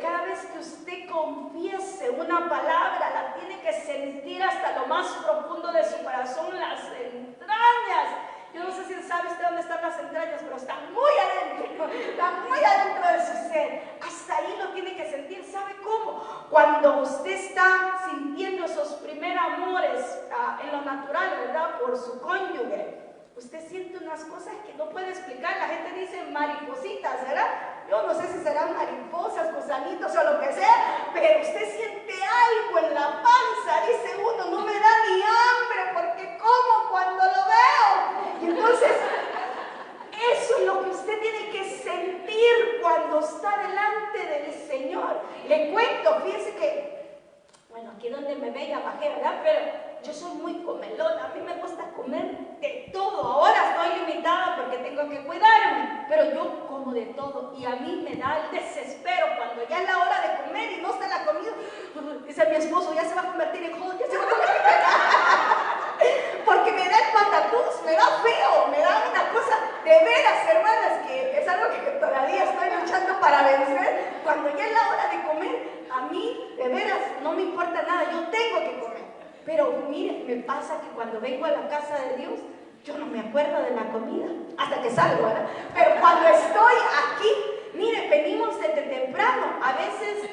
cada vez que usted confiese una palabra, la tiene que sentir hasta lo más profundo de su corazón, las entrañas. Yo no sé si sabe usted dónde están las entrañas, pero están muy adentro de su ser. Hasta ahí lo tiene que sentir. ¿Sabe cómo? Cuando usted está sintiendo esos primeros amores en lo natural, ¿verdad? Por su cónyuge. Usted siente unas cosas que no puede explicar. La gente dice maripositas, ¿verdad? Yo no sé si serán mariposas, gusanitos o lo que sea, pero usted siente algo en la panza. Dice uno: no me da ni hambre porque como cuando lo veo. Y entonces, eso es lo que usted tiene que sentir cuando está delante del Señor. Le cuento, fíjese que, bueno, aquí donde me ve ya bajé, ¿verdad? Pero yo soy muy comelona, a mí me gusta comer de todo. Ahora estoy limitada porque tengo que cuidarme, pero yo como de todo. Y a mí me da el desespero cuando ya es la hora de comer y no está la comida. Dice mi esposo: ya se va a convertir en hot, ya se va a convertir en... porque me da el patatús, me da feo, me da una cosa de veras, hermanas, que es algo que todavía estoy luchando para vencer. Cuando ya es la hora de comer, a mí de veras no me importa nada, yo tengo que comer. Pero mire, me pasa que cuando vengo a la casa de Dios, yo no me acuerdo de la comida, hasta que salgo, ¿verdad? Pero cuando estoy aquí, mire, venimos desde temprano, a veces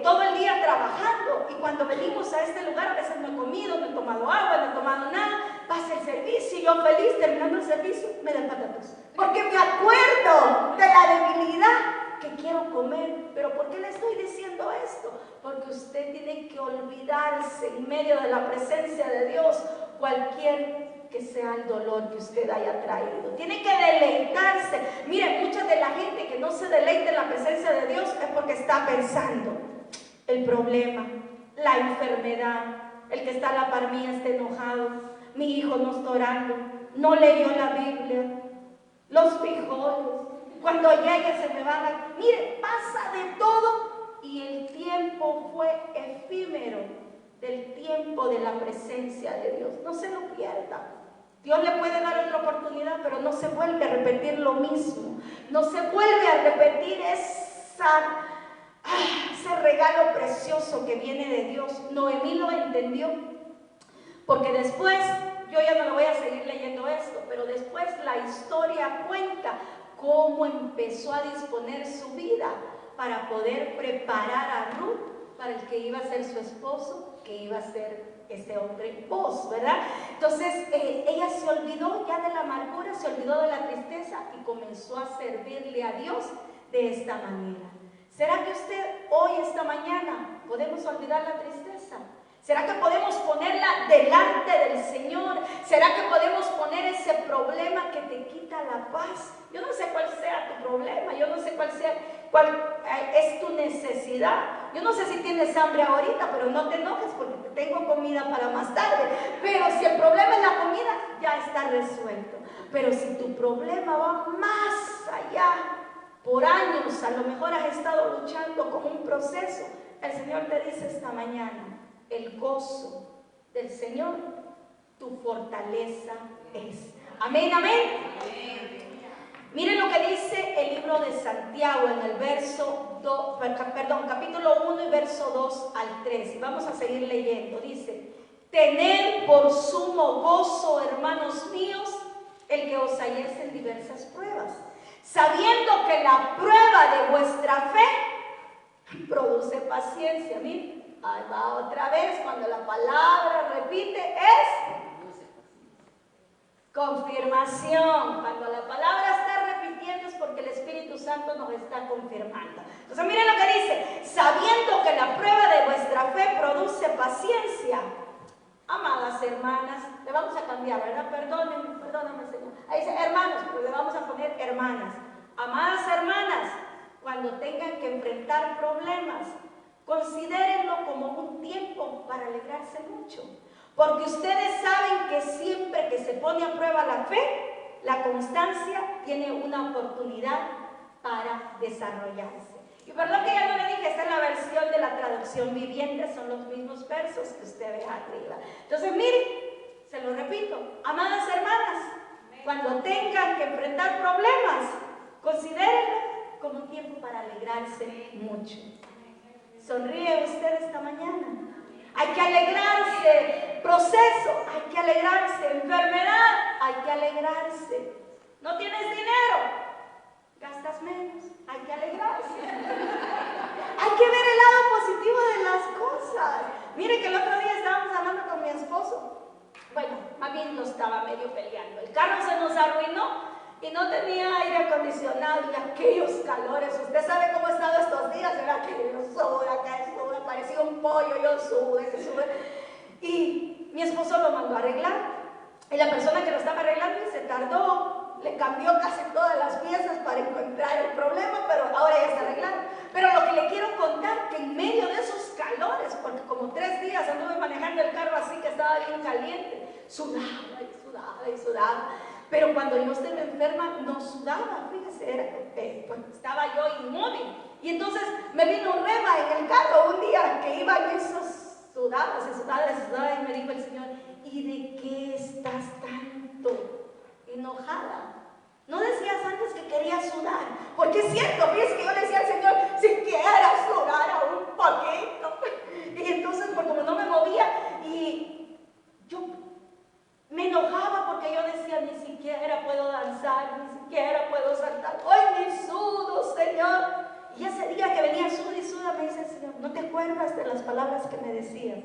todo el día trabajando, y cuando venimos a este lugar, a veces no he comido, no he tomado agua, no he tomado nada, pasa el servicio y yo feliz, terminando el servicio, me dan patatas. Porque me acuerdo de la debilidad que quiero comer. Pero ¿por qué le estoy diciendo esto? Porque usted tiene que olvidarse en medio de la presencia de Dios cualquier que sea el dolor que usted haya traído. Tiene que deleitarse. Mire, mucha de la gente que no se deleita en la presencia de Dios es porque está pensando el problema, la enfermedad, el que está a la par mía está enojado, mi hijo no está orando, no leyó la Biblia, los frijoles, cuando llegue se me van a... Mire, pasa de todo y el tiempo fue efímero del tiempo de la presencia de Dios. No se lo pierda. Dios le puede dar otra oportunidad, pero no se vuelve a repetir lo mismo. No se vuelve a repetir ese regalo precioso que viene de Dios. Noemí lo entendió, porque después, yo ya no lo voy a seguir leyendo esto, pero después la historia cuenta cómo empezó a disponer su vida para poder preparar a Ruth para el que iba a ser su esposo, que iba a ser este hombre Boaz, ¿verdad? Entonces ella se olvidó ya de la amargura, se olvidó de la tristeza y comenzó a servirle a Dios de esta manera. ¿Será que usted hoy, esta mañana, podemos olvidar la tristeza? ¿Será que podemos ponerla delante del Señor? ¿Será que podemos poner ese problema que te quita la paz? Yo no sé cuál sea tu problema, yo no sé cuál es tu necesidad. Yo no sé si tienes hambre ahorita, pero no te enojes porque te tengo comida para más tarde. Pero si el problema es la comida, ya está resuelto. Pero si tu problema va más allá, por años, a lo mejor has estado luchando con un proceso, el Señor te dice esta mañana: el gozo del Señor, tu fortaleza es. Amén, amén. Miren lo que dice el libro de Santiago en el capítulo 1 y verso 2 al 3. Y vamos a seguir leyendo. Dice: tened por sumo gozo, hermanos míos, el que os halléis en diversas pruebas, sabiendo que la prueba de vuestra fe produce paciencia. Miren, ahí va otra vez, cuando la palabra repite es confirmación. Cuando la palabra está repitiendo es porque el Espíritu Santo Santo nos está confirmando. Entonces miren lo que dice, sabiendo que la prueba de vuestra fe produce paciencia. Amadas hermanas, le vamos a cambiar, ¿verdad? Perdóname, Señor. Ahí dice hermanos, pero le vamos a poner hermanas. Amadas hermanas, cuando tengan que enfrentar problemas, considérenlo como un tiempo para alegrarse mucho. Porque ustedes saben que siempre que se pone a prueba la fe, la constancia tiene una oportunidad para desarrollarse. Y perdón que ya no le dije, esta es la versión de la traducción viviente, son los mismos versos que usted ve arriba. Entonces miren, se lo repito, amadas hermanas, cuando tengan que enfrentar problemas, considérenlo como un tiempo para alegrarse mucho. ¿Sonríe usted esta mañana? Hay que alegrarse, proceso, hay que alegrarse, enfermedad, hay que alegrarse. ¿No tienes dinero? Gastas menos, hay que alegrarse. Hay que ver el lado positivo de las cosas. Mire que el otro día estábamos hablando con mi esposo. Bueno, más bien lo estaba medio peleando. El carro se nos arruinó y no tenía aire acondicionado y aquellos calores. Usted sabe cómo he estado estos días, ¿verdad? Que yo sudo, acá sudo, parecía un pollo, yo sube. Y mi esposo lo mandó a arreglar. Y la persona que lo estaba arreglando se tardó, le cambió casi todas las piezas para encontrar el problema, pero ahora ya está arreglado. Pero lo que le quiero contar, que en medio de esos calores, porque como 3 días anduve manejando el carro así que estaba bien caliente, sudaba y sudaba y sudaba. Pero cuando yo estaba enferma, no sudaba, fíjese, pues estaba yo inmóvil. Y entonces me vino un rema en el carro un día que iba en esos sudados, y me dijo el Señor, ¿y de qué estás tanto enojada? ¿No decías antes que querías sudar? Porque es cierto, fíjese que yo le decía al Señor, si quieras sudar un poquito. Y entonces, pues como no me movía, y yo me enojaba porque yo decía, ni siquiera puedo danzar, ni siquiera puedo saltar. ¡Ay, ni sudo, Señor! Y ese día que venía suda y suda, me dice el Señor, ¿no te acuerdas de las palabras que me decías?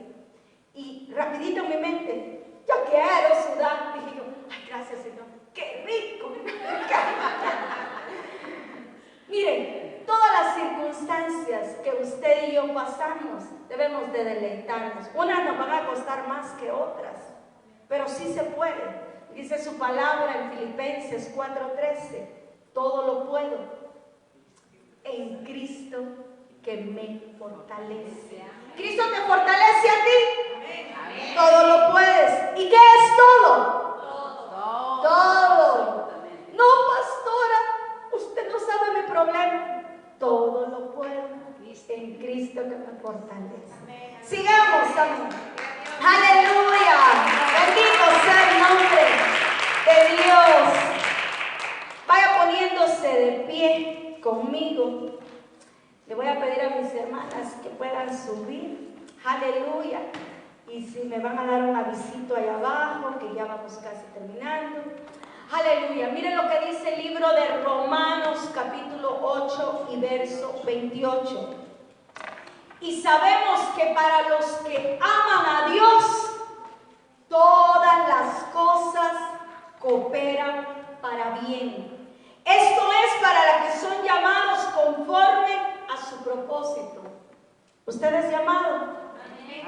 Y rapidito en mi mente, yo quiero sudar. Dije yo, ay, gracias, Señor, qué rico. Miren, todas las circunstancias que usted y yo pasamos, debemos de deleitarnos. Unas nos van a costar más que otras, pero sí se puede. Dice su palabra en Filipenses 4:13, todo lo puedo en Cristo que me fortalece. Cristo te fortalece a ti. Amén. Todo lo puedes. ¿Y qué es todo? Todo. No, pastora, usted no sabe mi problema. Todo lo puedo en Cristo que me fortalece. Amén. Sigamos, amén. Aleluya. Bendito sea el nombre de Dios. Vaya poniéndose de pie conmigo. Le voy a pedir a mis hermanas que puedan subir. Aleluya. Y si me van a dar un avisito allá abajo, que ya vamos casi terminando. Aleluya. Miren lo que dice el libro de Romanos capítulo 8 y verso 28. Y sabemos que para los que aman a Dios, todas las cosas cooperan para bien. Esto es para los que son llamados conforme a su propósito. ¿Usted es llamado?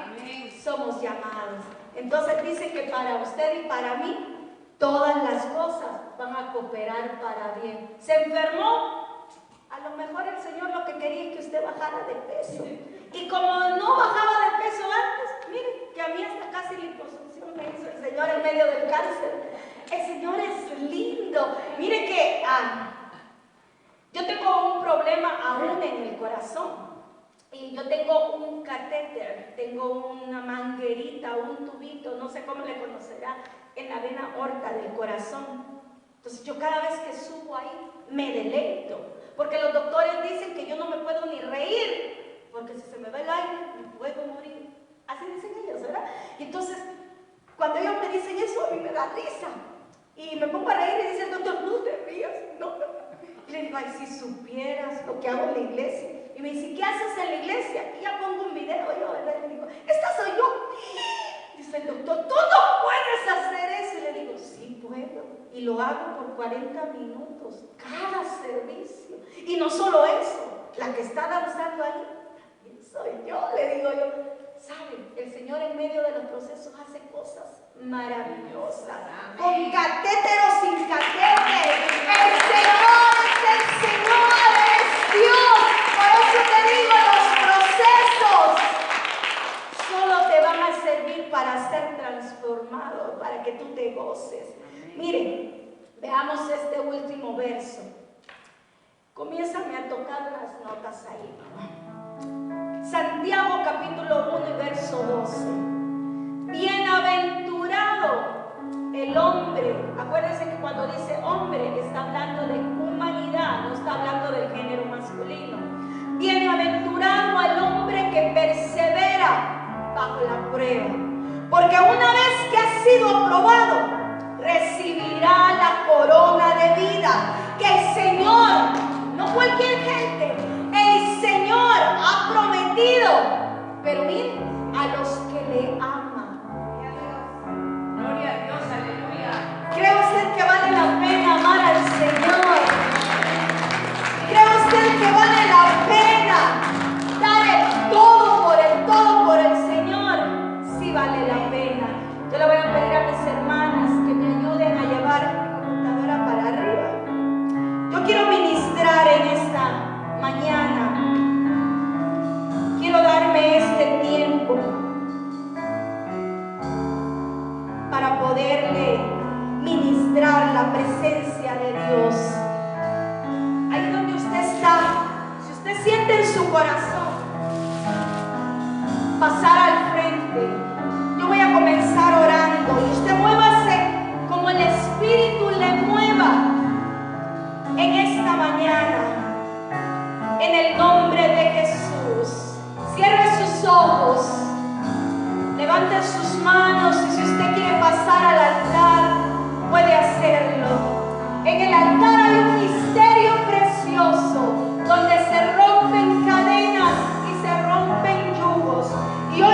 Amén. Somos llamados. Entonces dice que para usted y para mí, todas las cosas van a cooperar para bien. ¿Se enfermó? A lo mejor el Señor lo que quería es que usted bajara de peso. Y como no bajaba de peso antes, mire, que a mí hasta casi liposucción me hizo el Señor en medio del cáncer. El Señor es lindo. Mire que yo tengo un problema aún en el corazón. Y yo tengo un catéter, tengo una manguerita, un tubito, no sé cómo le conocerá, en la vena aorta del corazón. Entonces yo cada vez que subo ahí me deleito, porque los doctores dicen que yo no me puedo ni reír, porque si se me va el aire me puedo morir. Así dicen ellos, ¿verdad? Y entonces cuando ellos me dicen eso, a mí me da risa. Y me pongo a reír y dicen, doctor, no te rías, no. Y le digo, ay, si supieras lo que hago en la iglesia. Y me dice, ¿qué haces en la iglesia? Y ya pongo un video yo, ¿verdad? Y le digo, esta soy yo. Dice el doctor, tú no puedes hacer eso. Y le digo, sí puedo. Y lo hago por 40 minutos, cada servicio. Y no solo eso, la que está danzando ahí soy yo, le digo yo. ¿Saben? El Señor en medio de los procesos hace cosas maravillosas. Con catéter o sin catéter. El Señor es el Señor, es Dios. Por eso te digo, los procesos solo te van a servir para ser transformado, para que tú te goces. Miren, veamos este último verso. Comiénzame a tocar las notas ahí. Santiago capítulo 1 y verso 12. Bienaventurado el hombre. Acuérdense que cuando dice hombre está hablando de humanidad, no está hablando del género masculino. Bienaventurado al hombre que persevera bajo la prueba, porque una vez que ha sido aprobado, recibirá la corona de vida que el Señor, no cualquier gente, el Señor ha prometido, pero miren, a los que le aman. Gloria a Dios, aleluya. ¿Cree usted que vale la pena amar al Señor? ¿Cree usted que vale la pena dar el todo por el Señor? Sí vale la pena. Yo le voy a pedir a mis hermanas que me ayuden a llevar mi computadora para arriba. Yo quiero ministrar en esta mañana. Quiero darme este tiempo para poderle ministrar la presencia de Dios. Ahí donde usted está, si usted siente en su corazón pasar al frente, yo voy a comenzar orando y usted muévase como el Espíritu le mueva en esta mañana, en el nombre de Jesús. Cierre sus ojos, levante sus manos y si usted quiere pasar al altar, puede hacerlo. En el altar hay un misterio precioso donde se rompen cadenas y se rompen yugos. Y hoy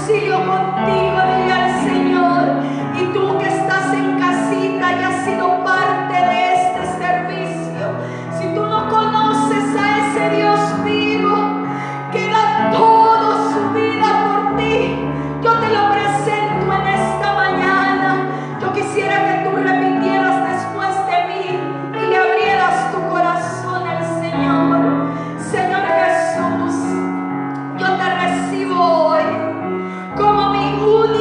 auxilio contigo, dile al Señor. Y tú que estás en casita y has sido parte de este servicio, si tú no conoces a ese Dios vivo que da todo su vida por ti, yo te lo presento en esta mañana. Yo quisiera que tú repitieras después de mí y le abrieras tu corazón al Señor. Señor Jesús, yo te recibo hoy como mi único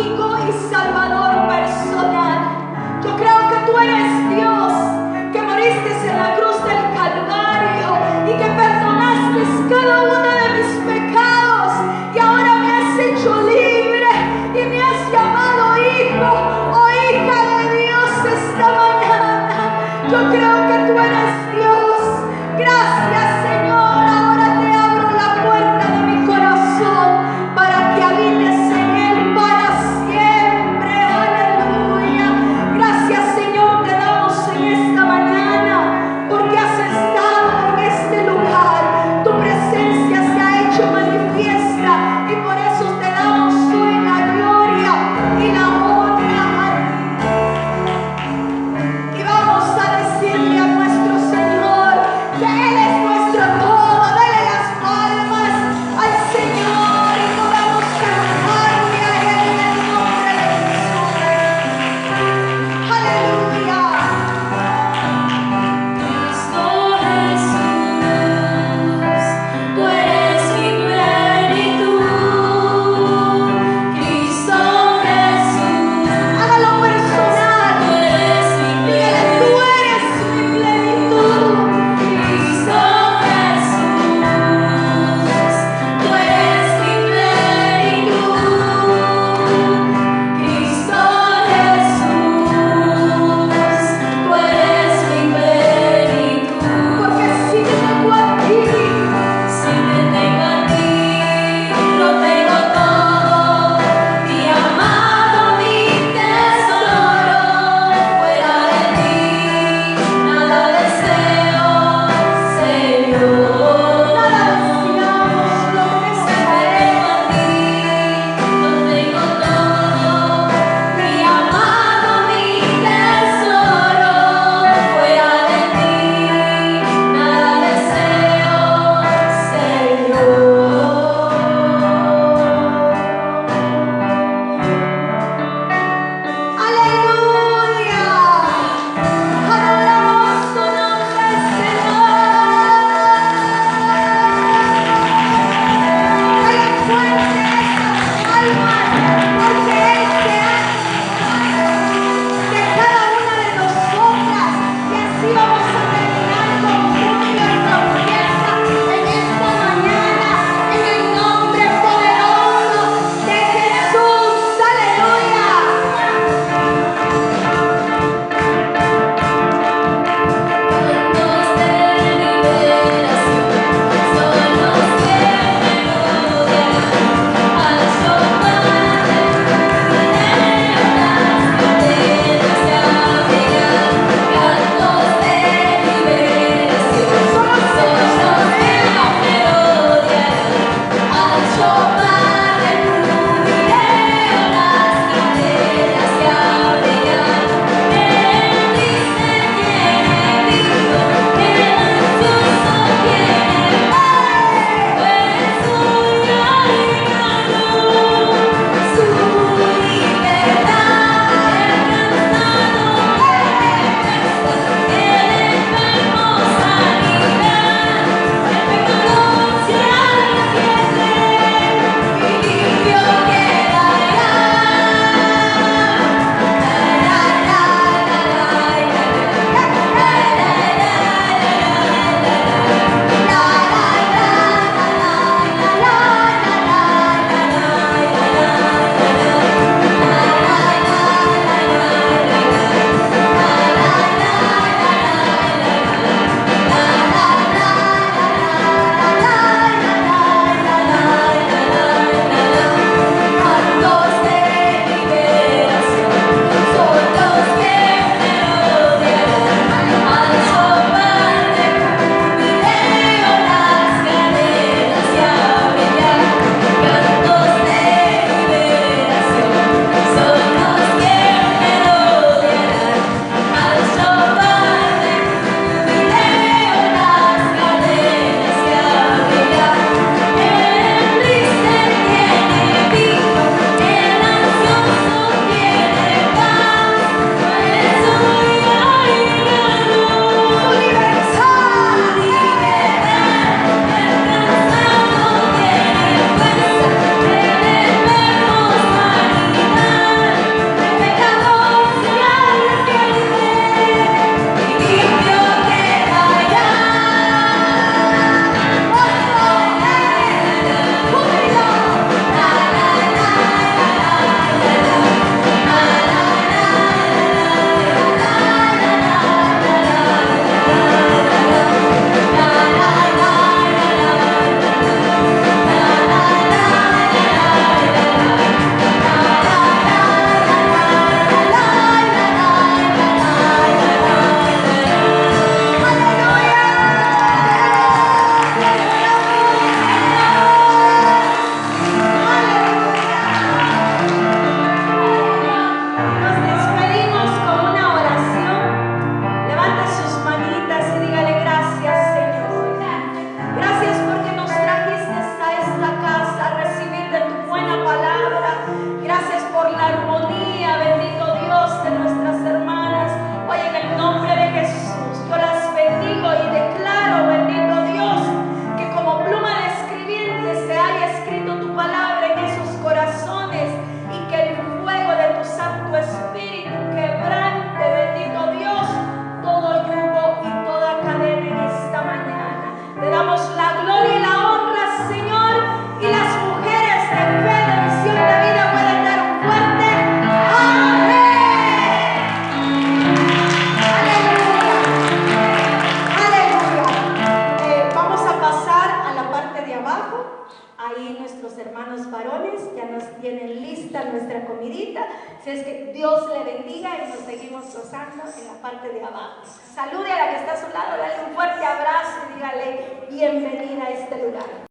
tienen lista nuestra comidita. Así es que Dios le bendiga y nos seguimos gozando en la parte de abajo. Salude a la que está a su lado, dale un fuerte abrazo y dígale bienvenida a este lugar.